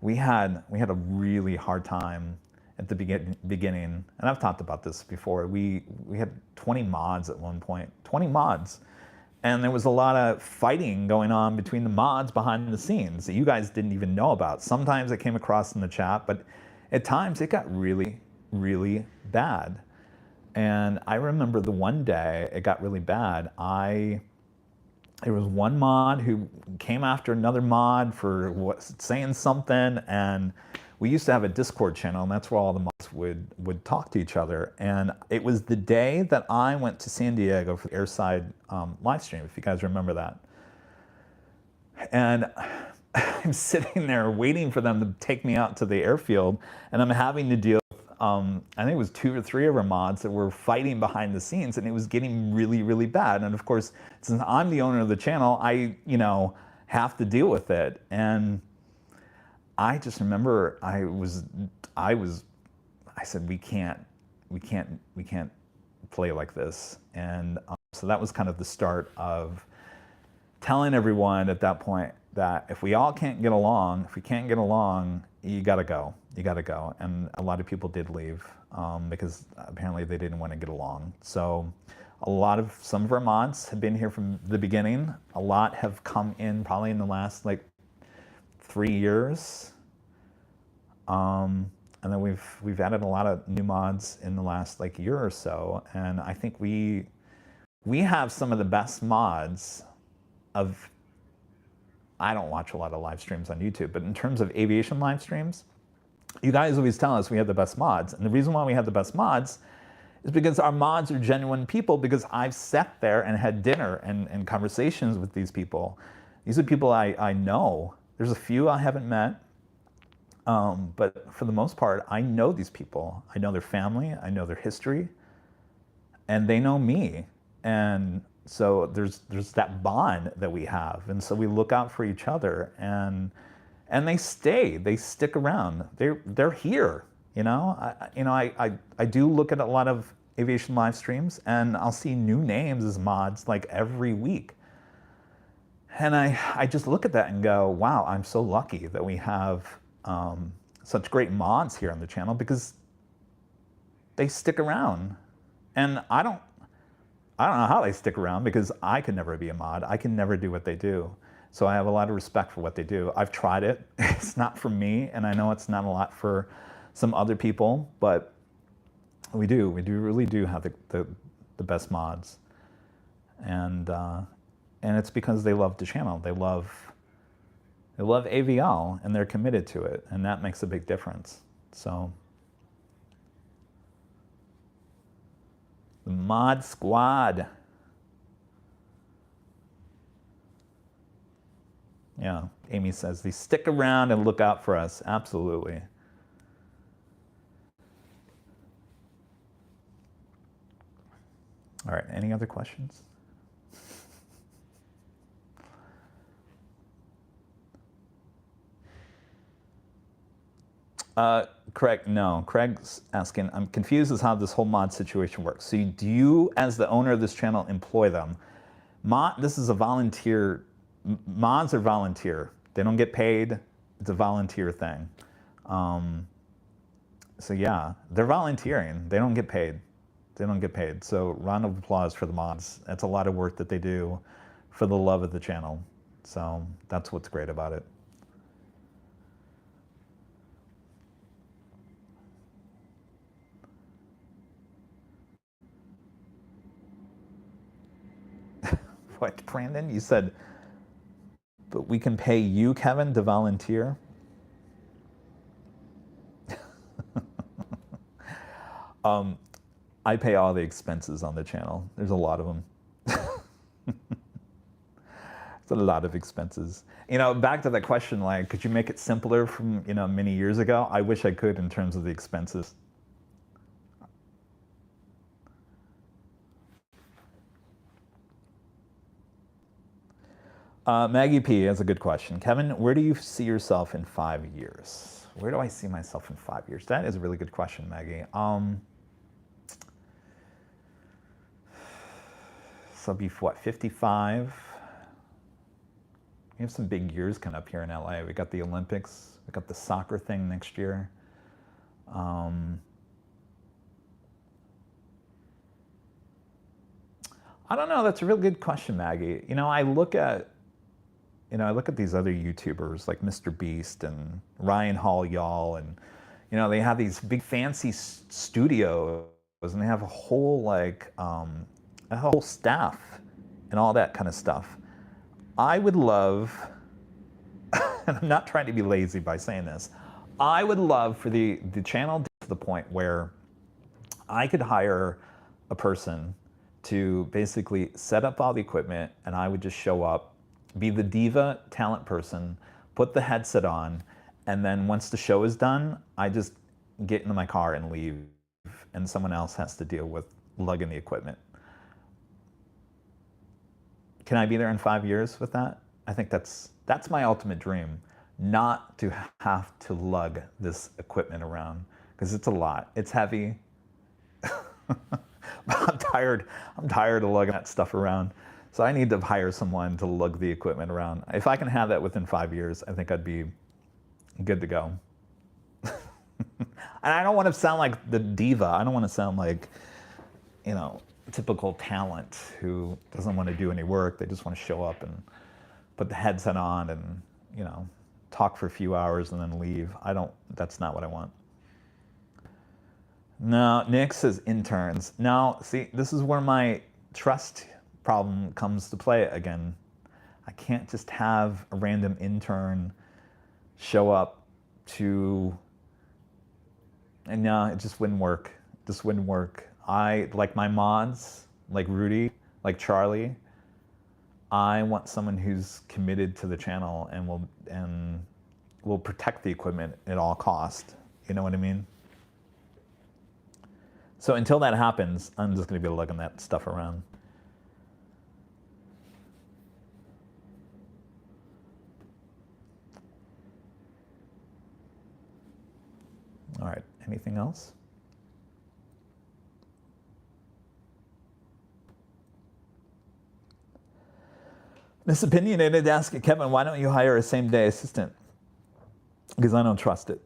we had a really hard time at the beginning. And I've talked about this before. We had 20 mods at one point, 20 mods. And there was a lot of fighting going on between the mods behind the scenes that you guys didn't even know about. Sometimes it came across in the chat, but at times it got really, really bad. And I remember the one day it got really bad. There was one mod who came after another mod for saying something, and we used to have a Discord channel, and that's where all the mods would talk to each other. And it was the day that I went to San Diego for the Airside live stream, if you guys remember that. And I'm sitting there waiting for them to take me out to the airfield, and I'm having to deal with, I think it was 2 or 3 of our mods that were fighting behind the scenes, and it was getting really, really bad. And of course, since I'm the owner of the channel, I, have to deal with it. And I just remember I said, we can't can't play like this. And so that was kind of the start of telling everyone at that point that if we all can't get along, if we can't get along, you gotta go. You gotta go. And a lot of people did leave because apparently they didn't want to get along. So some of our mods have been here from the beginning. A lot have come in probably in the last like 3 years. And then we've added a lot of new mods in the last like year or so. And I think we have some of the best mods of, I don't watch a lot of live streams on YouTube, but in terms of aviation live streams, you guys always tell us we have the best mods. And the reason why we have the best mods is because our mods are genuine people, because I've sat there and had dinner and conversations with these people. These are people I know. There's a few I haven't met, but for the most part, I know these people. I know their family, I know their history, and they know me. And so there's that bond that we have. And so we look out for each other, and they stick around. They're here, you know? I do look at a lot of aviation live streams, and I'll see new names as mods like every week. And I just look at that and go, wow, I'm so lucky that we have such great mods here on the channel, because they stick around. And I don't know how they stick around, because I could never be a mod. I can never do what they do. So I have a lot of respect for what they do. I've tried it. It's not for me, and I know it's not a lot for some other people, but we really do have the best mods. And it's because they love the channel. They love AVL, and they're committed to it, and that makes a big difference. So the mod squad. Yeah, Amy says they stick around and look out for us. Absolutely. All right, any other questions? Craig, no. Craig's asking, I'm confused as how this whole mod situation works. So do you, as the owner of this channel, employ them? This is a volunteer. Mods are volunteer. They don't get paid. It's a volunteer thing. So yeah, they're volunteering. They don't get paid. They don't get paid. So round of applause for the mods. That's a lot of work that they do for the love of the channel. So that's what's great about it. What, Brandon? You said, but we can pay you, Kevin, to volunteer? I pay all the expenses on the channel. There's a lot of them. It's a lot of expenses. You know, back to that question, like, could you make it simpler from, you know, many years ago? I wish I could in terms of the expenses. Maggie P has a good question. Kevin, where do you see yourself in 5 years? Where do I see myself in 5 years? That is a really good question, Maggie. So I'll be, what, 55? We have some big years coming up here in LA. We got the Olympics. We got the soccer thing next year. I don't know. That's a real good question, Maggie. You know, I look at these other YouTubers like Mr. Beast and Ryan Hall Y'all, and you know, they have these big fancy studios, and they have a whole a whole staff and all that kind of stuff. I would love, and I'm not trying to be lazy by saying this, I would love for the channel to the point where I could hire a person to basically set up all the equipment, and I would just show up, be the diva talent person, put the headset on, and then once the show is done, I just get into my car and leave, and someone else has to deal with lugging the equipment. Can I be there in 5 years with that? I think that's my ultimate dream, not to have to lug this equipment around, because it's a lot. It's heavy. I'm tired of lugging that stuff around. So I need to hire someone to lug the equipment around. If I can have that within 5 years, I think I'd be good to go. And I don't want to sound like the diva. I don't want to sound like, you know, typical talent who doesn't want to do any work. They just want to show up and put the headset on and, you know, talk for a few hours and then leave. That's not what I want. No, Nick says interns. Now, see, this is where my trust problem comes to play again. I can't just have a random intern show up to, and no, it just wouldn't work. Just wouldn't work. I, like my mods, like Rudy, like Charlie, I want someone who's committed to the channel and will protect the equipment at all costs. You know what I mean? So until that happens, I'm just going to be lugging that stuff around. All right, anything else? Miss Opinionated asked Kevin, why don't you hire a same-day assistant? Because I don't trust it.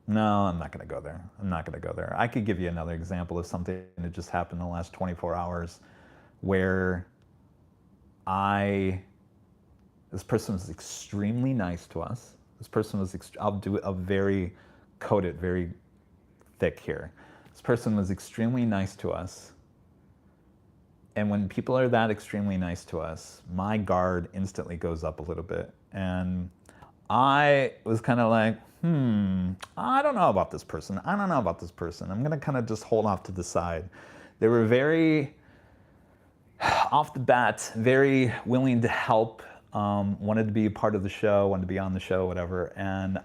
No, I'm not going to go there. I'm not going to go there. I could give you another example of something that just happened in the last 24 hours where this person was extremely nice to us. This person was, I'll do a very coded, very thick here. This person was extremely nice to us. And when people are that extremely nice to us, my guard instantly goes up a little bit. And I was kind of like, I don't know about this person. I don't know about this person. I'm going to kind of just hold off to the side. They were very, off the bat, very willing to help, wanted to be a part of the show, wanted to be on the show, whatever. And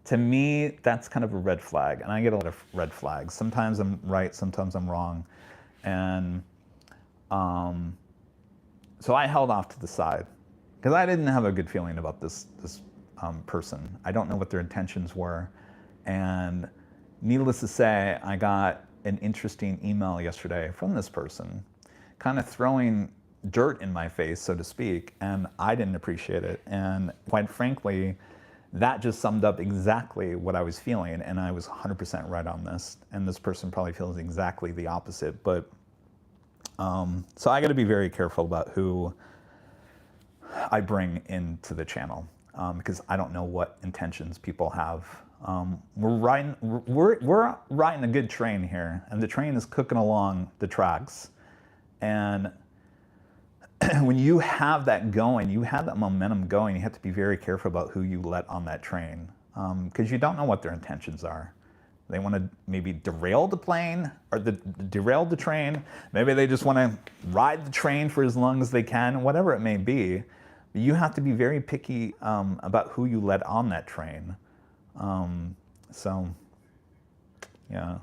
to me, that's kind of a red flag. And I get a lot of red flags. Sometimes I'm right, sometimes I'm wrong. And so I held off to the side because I didn't have a good feeling about this person. I don't know what their intentions were. And needless to say, I got an interesting email yesterday from this person, kind of throwing dirt in my face, so to speak, and I didn't appreciate it. And quite frankly, that just summed up exactly what I was feeling, and I was 100% right on this. And this person probably feels exactly the opposite. But so I got to be very careful about who I bring into the channel because I don't know what intentions people have. We're riding a good train here, and the train is cooking along the tracks. And when you have that going, you have that momentum going, you have to be very careful about who you let on that train because you don't know what their intentions are. They want to maybe derail the plane or derail the train. Maybe they just want to ride the train for as long as they can, whatever it may be. But you have to be very picky about who you let on that train. So, yeah.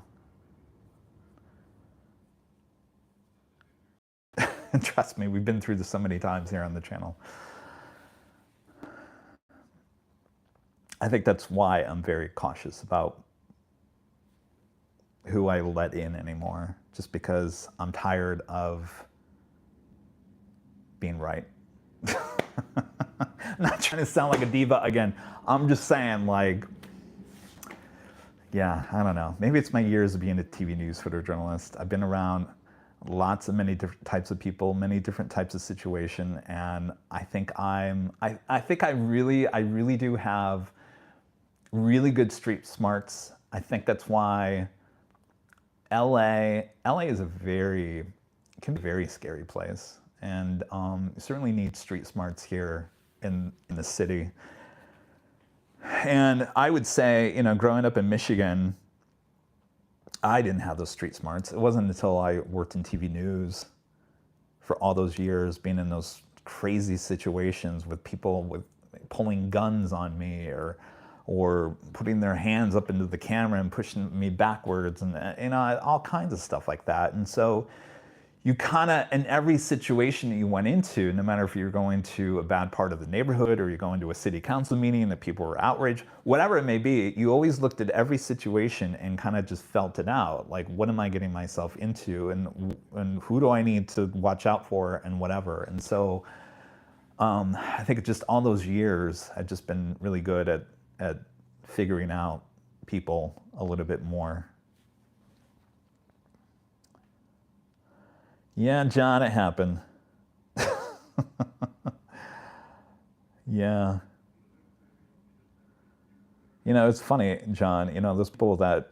Trust me, we've been through this so many times here on the channel. I think that's why I'm very cautious about who I let in anymore, just because I'm tired of being right. I'm not trying to sound like a diva again. I'm just saying, like, yeah, I don't know. Maybe it's my years of being a TV news photojournalist. I've been around many different types of people, many different types of situation, and I think I really do have really good street smarts. I think that's why LA is can be a very scary place, and certainly need street smarts here in the city. And I would say, you know, growing up in Michigan, I didn't have those street smarts. It wasn't until I worked in TV news for all those years, being in those crazy situations with people pulling guns on me or putting their hands up into the camera and pushing me backwards and, you know, all kinds of stuff like that. And so you kind of, in every situation that you went into, no matter if you're going to a bad part of the neighborhood or you're going to a city council meeting that people were outraged, whatever it may be, you always looked at every situation and kind of just felt it out. Like, what am I getting myself into, and who do I need to watch out for, and whatever. And so I think just all those years I've just been really good at figuring out people a little bit more. Yeah, John, it happened. Yeah. You know, it's funny, John, you know, those people that,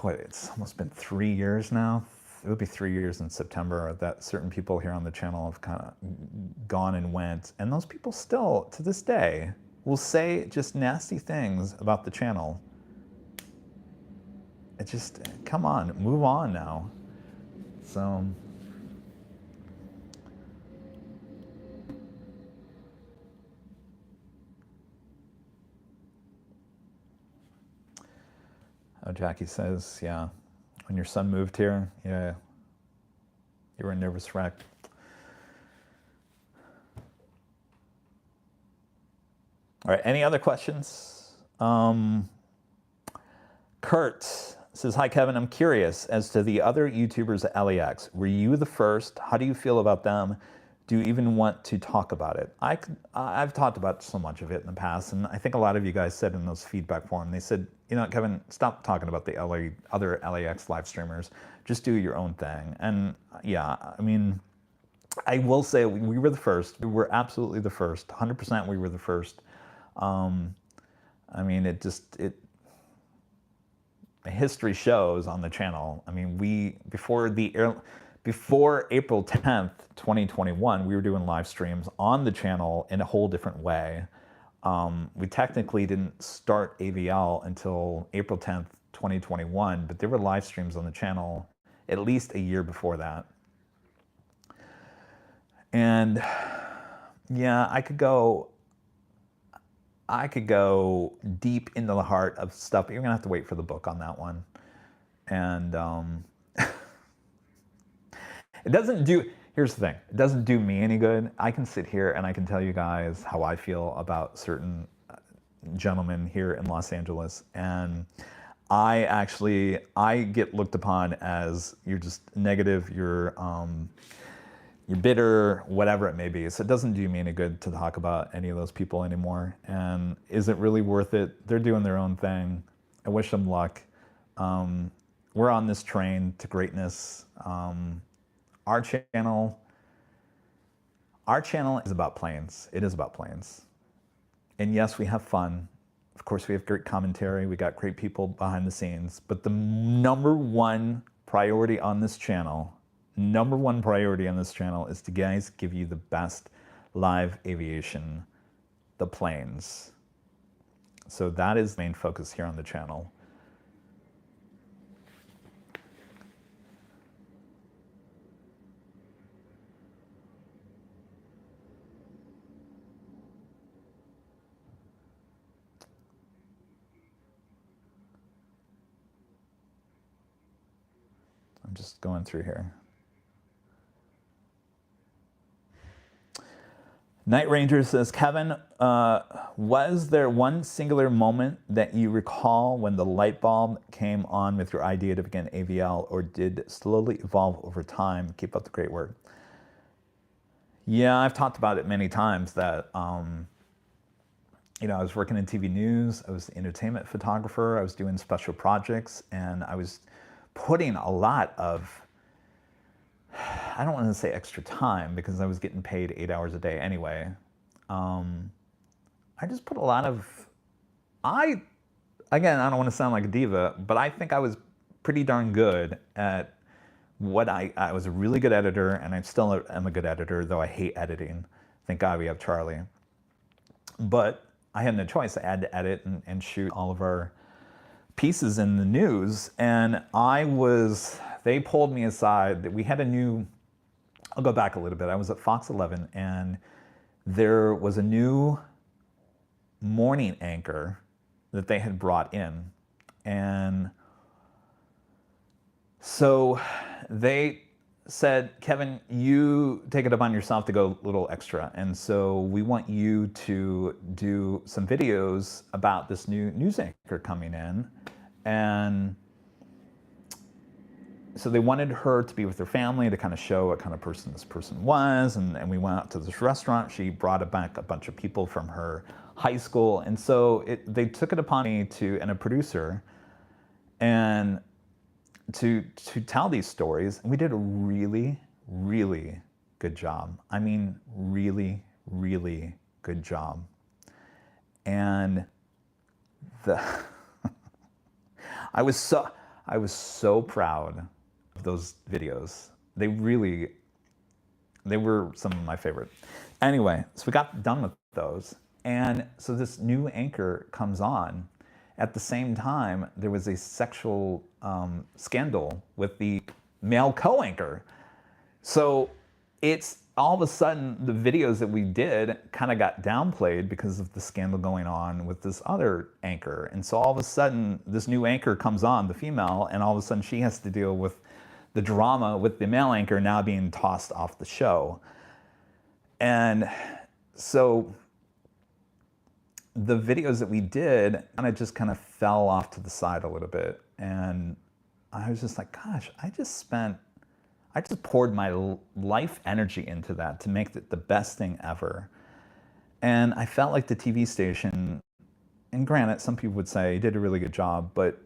what, it's almost been 3 years now. It would be 3 years in September that certain people here on the channel have kind of gone and went. And those people still, to this day, will say just nasty things about the channel. It just, come on, move on now. So, oh, Jackie says, yeah, when your son moved here, yeah, you were a nervous wreck. All right, any other questions? Kurt says, hi, Kevin, I'm curious as to the other YouTubers at LAX. Were you the first? How do you feel about them? Do you even want to talk about it? I've talked about so much of it in the past, and I think a lot of you guys said in those feedback forums, they said, you know, Kevin, stop talking about the other LAX live streamers. Just do your own thing. And yeah, I mean, I will say we were the first. We were absolutely the first. 100% we were the first. I mean, history shows on the channel. I mean, before April 10th, 2021, we were doing live streams on the channel in a whole different way. We technically didn't start AVL until April 10th, 2021, but there were live streams on the channel at least a year before that. And yeah, I could go deep into the heart of stuff, but you're gonna have to wait for the book on that one. And it doesn't do, here's the thing, it doesn't do me any good. I can sit here and I can tell you guys how I feel about certain gentlemen here in Los Angeles, and I get looked upon as, you're just negative, you're bitter, whatever it may be. So it doesn't do me any good to talk about any of those people anymore. And is it really worth it? They're doing their own thing. I wish them luck. We're on this train to greatness. Our channel is about planes. It is about planes. And yes, we have fun. Of course, we have great commentary. We got great people behind the scenes. But the number one priority on this channel is to, guys, give you the best live aviation, the planes. So that is the main focus here on the channel. I'm just going through here. Night Ranger says, Kevin, was there one singular moment that you recall when the light bulb came on with your idea to begin AVL, or did it slowly evolve over time? Keep up the great work. Yeah, I've talked about it many times that, you know, I was working in TV news, I was the entertainment photographer, I was doing special projects, and I was putting a lot of, I don't want to say extra time because I was getting paid 8 hours a day anyway. I just put a lot of, again, I don't want to sound like a diva, but I think I was pretty darn good at what I was a really good editor, and I still am a good editor, though I hate editing. Thank God we have Charlie. But I had no choice. I had to edit and shoot all of our pieces in the news, and they pulled me aside. We had a new, I'll go back a little bit. I was at Fox 11, and there was a new morning anchor that they had brought in. And so they said, Kevin, you take it upon yourself to go a little extra. And so we want you to do some videos about this new news anchor coming in. And so they wanted her to be with her family to kind of show what kind of person this person was. And we went out to this restaurant. She brought back a bunch of people from her high school. And so they took it upon me and a producer and to tell these stories. And we did a really, really good job. I mean, really, really good job. And I was so proud of those videos. They were some of my favorite. Anyway, so we got done with those. And so this new anchor comes on. At the same time, there was a sexual scandal with the male co-anchor. So it's all of a sudden the videos that we did kind of got downplayed because of the scandal going on with this other anchor. And so all of a sudden this new anchor comes on, the female, and all of a sudden she has to deal with the drama with the male anchor now being tossed off the show. And so the videos that we did kind of fell off to the side a little bit. And I was just like, gosh, I just poured my life energy into that to make it the best thing ever. And I felt like the TV station, and granted, some people would say you did a really good job, but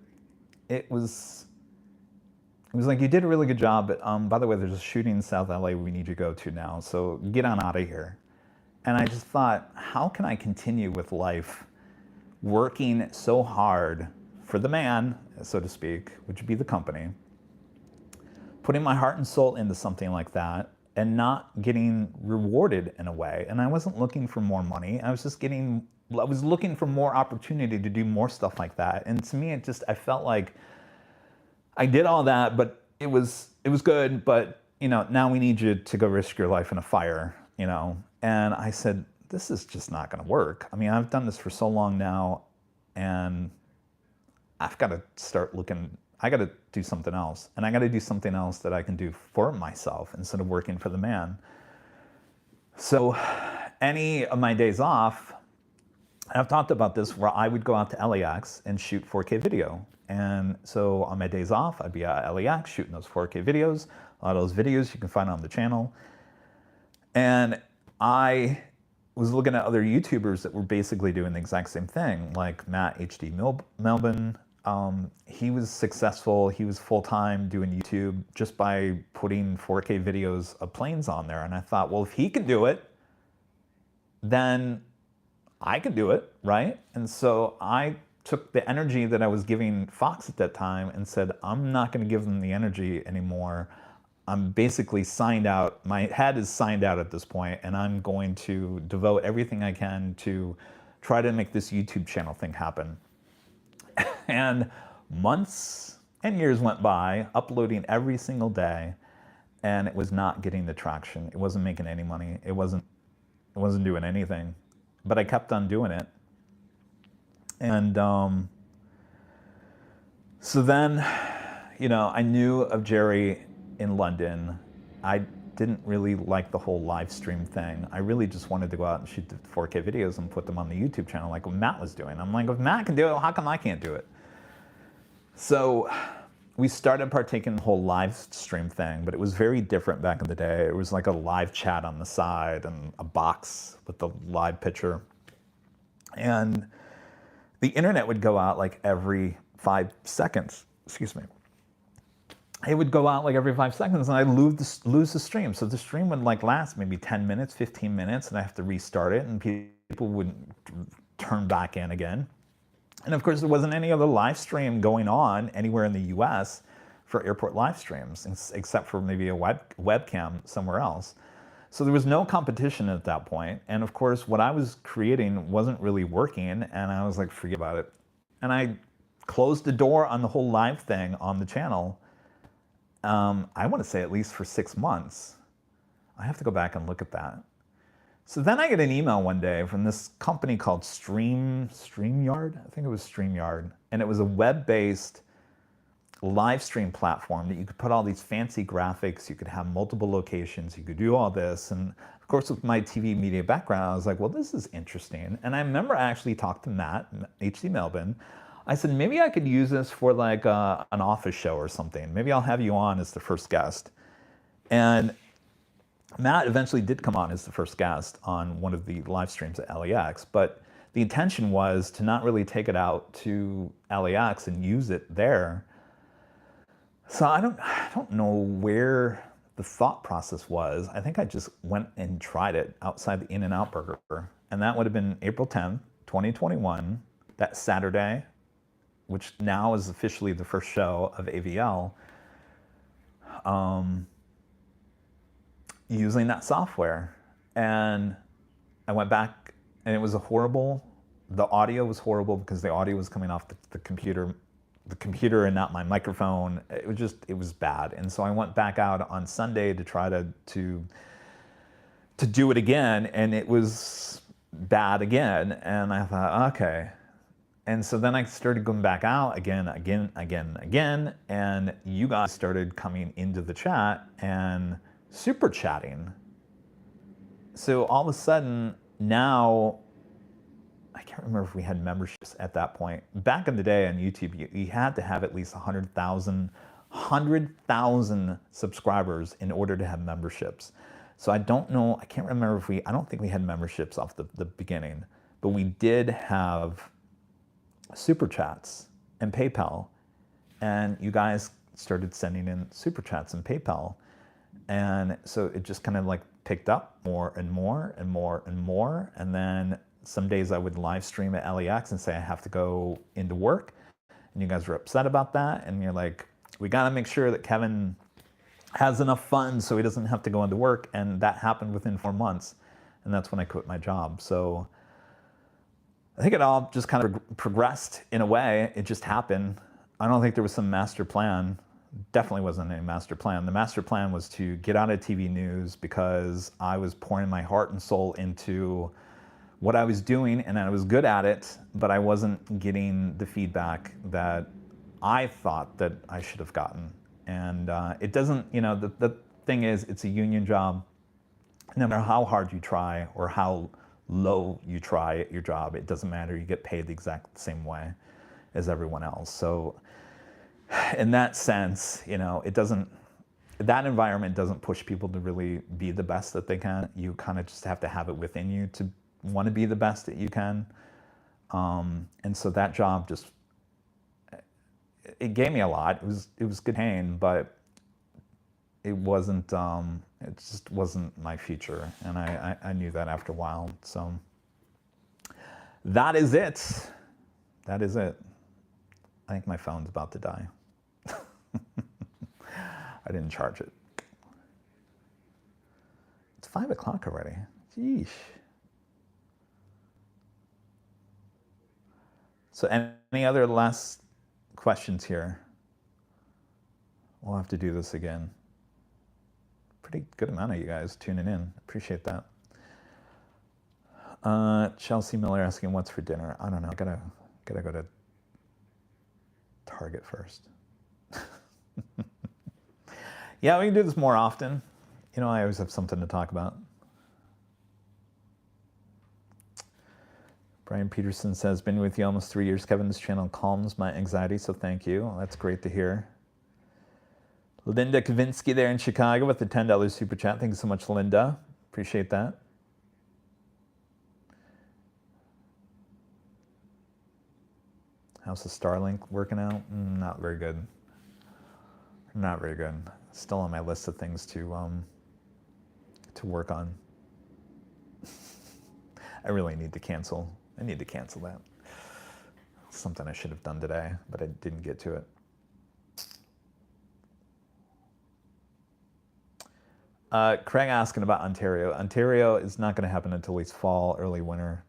it was like, you did a really good job, but by the way, there's a shooting in South LA we need you to go to now, so get on out of here. And I just thought, how can I continue with life working so hard for the man, so to speak, which would be the company, putting my heart and soul into something like that and not getting rewarded in a way. And I wasn't looking for more money. I was looking for more opportunity to do more stuff like that. And to me, I felt like I did all that, but it was good, but now we need you to go risk your life in a fire, And I said, this is just not going to work. I mean, I've done this for so long now, and I've got to start looking. I got to do something else, and I got to do something else that I can do for myself instead of working for the man. So any of my days off, I've talked about this, where I would go out to LAX and shoot 4K video. And so on my days off, I'd be at LAX shooting those 4K videos. A lot of those videos you can find on the channel. And I was looking at other YouTubers that were basically doing the exact same thing, like Matt HD Melbourne. He was successful. He was full-time doing YouTube just by putting 4K videos of planes on there. And I thought, well, if he can do it, then I can do it, right? And so I took the energy that I was giving Fox at that time and said, I'm not going to give them the energy anymore. I'm basically signed out. My head is signed out at this point, and I'm going to devote everything I can to try to make this YouTube channel thing happen. And months and years went by, uploading every single day, and it was not getting the traction. It wasn't making any money. It wasn't doing anything. But I kept on doing it. And so then, I knew of Jerry in London. I didn't really like the whole live stream thing. I really just wanted to go out and shoot the 4K videos and put them on the YouTube channel like what Matt was doing. I'm like, if Matt can do it, how come I can't do it? So we started partaking in the whole live stream thing, but it was very different back in the day. It was like a live chat on the side and a box with the live picture. And the internet would go out like every 5 seconds, excuse me. It would go out like every 5 seconds, and I'd lose the stream. So the stream would like last maybe 10 minutes, 15 minutes, and I have to restart it, and people wouldn't turn back in again. And of course, there wasn't any other live stream going on anywhere in the US for airport live streams, except for maybe a webcam somewhere else. So there was no competition at that point. And of course, what I was creating wasn't really working, and I was like, forget about it. And I closed the door on the whole live thing on the channel. I want to say at least for 6 months. I have to go back and look at that. So then I get an email one day from this company called StreamYard. I think it was StreamYard. And it was a web-based live stream platform that you could put all these fancy graphics, you could have multiple locations, you could do all this. And of course, with my TV media background, I was like, well, this is interesting. And I remember I actually talked to Matt, HC Melvin. I said, maybe I could use this for like an office show or something. Maybe I'll have you on as the first guest. And Matt eventually did come on as the first guest on one of the live streams at LAX, but the intention was to not really take it out to LAX and use it there. So I don't know where the thought process was. I think I just went and tried it outside the In-N-Out Burger. And that would have been April 10th, 2021, that Saturday, which now is officially the first show of AVL, using that software. And I went back and it was the audio was horrible because the audio was coming off the computer and not my microphone. It was bad. And so I went back out on Sunday to try to do it again, and it was bad again. And I thought, okay. And so then I started going back out again, and you guys started coming into the chat and super chatting. So all of a sudden now, I can't remember if we had memberships at that point. Back in the day on YouTube, you had to have at least 100,000 subscribers in order to have memberships. So I don't know, I can't remember if I don't think we had memberships off the beginning, but we did have super chats and PayPal. And you guys started sending in super chats and PayPal. And so it just kind of like picked up more and more and more and more. And then some days I would live stream at LAX and say I have to go into work, and you guys were upset about that, and you're like, we got to make sure that Kevin has enough funds so he doesn't have to go into work. And that happened within 4 months, and that's when I quit my job. So I think it all just kind of progressed in a way. It just happened. I don't think there was some master plan. Definitely wasn't any master plan. The master plan was to get out of TV news because I was pouring my heart and soul into what I was doing, and I was good at it, but I wasn't getting the feedback that I thought that I should have gotten. And it doesn't, the thing is, it's a union job. No matter how hard you try or how low you try at your job, it doesn't matter. You get paid the exact same way as everyone else. So in that sense, that environment doesn't push people to really be the best that they can. You kind of just have to have it within you to want to be the best that you can. And so that job it gave me a lot. It was good paying, but it just wasn't my future. And I knew that after a while. So that is it. That is it. I think my phone's about to die. I didn't charge it. It's 5 o'clock already. Jeez. So any other last questions here? We'll have to do this again. Pretty good amount of you guys tuning in. Appreciate that. Chelsea Miller asking what's for dinner. I don't know. I gotta go to Target first. Yeah, we can do this more often. I always have something to talk about. Brian Peterson says, been with you almost 3 years, Kevin. This channel calms my anxiety, so thank you. That's great to hear. Linda Kavinsky there in Chicago with the $10 super chat. Thank you so much, Linda. Appreciate that. How's the Starlink working out? Not very good. Not very good. Still on my list of things to work on. I really need to cancel. I need to cancel that. It's something I should have done today, but I didn't get to it. Craig asking about Ontario. Ontario is not going to happen until at least fall, early winter.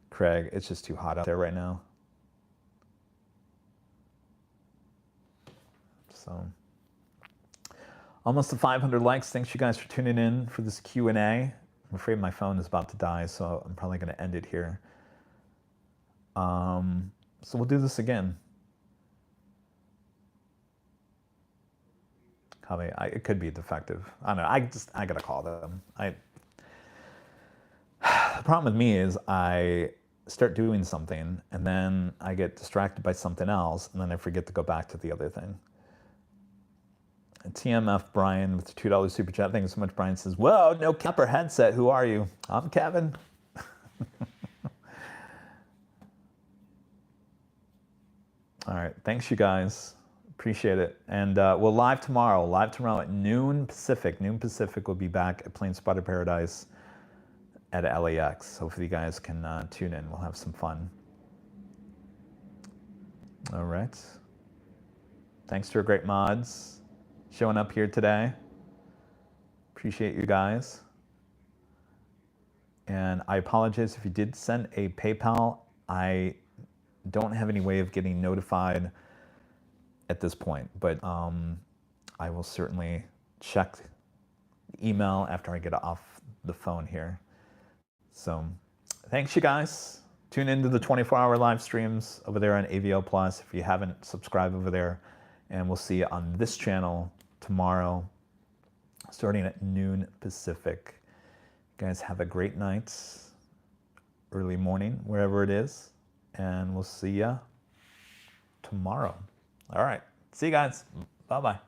Craig, it's just too hot out there right now. So, almost to 500 likes. Thanks you guys for tuning in for this Q&A. I'm afraid my phone is about to die, so I'm probably going to end it here. So we'll do this again. It could be defective. I don't know. I gotta call them. The problem with me is I start doing something and then I get distracted by something else and then I forget to go back to the other thing. And TMF Brian with the $2 super chat. Thank you so much. Brian says, "Whoa, no cap or headset. Who are you?" I'm Kevin. All right. Thanks, you guys. Appreciate it. And we'll live tomorrow. Live tomorrow at noon Pacific. Noon Pacific, we'll be back at Plane Spotter Paradise at LAX. Hopefully you guys can tune in. We'll have some fun. All right. Thanks to our great mods showing up here today. Appreciate you guys. And I apologize if you did send a PayPal. I don't have any way of getting notified at this point, but I will certainly check the email after I get off the phone here. So thanks, you guys. Tune into the 24-hour live streams over there on AVL Plus if you haven't subscribed over there. And we'll see you on this channel tomorrow, starting at noon Pacific. You guys have a great night, early morning, wherever it is. And we'll see you tomorrow. All right. See you guys. Bye-bye.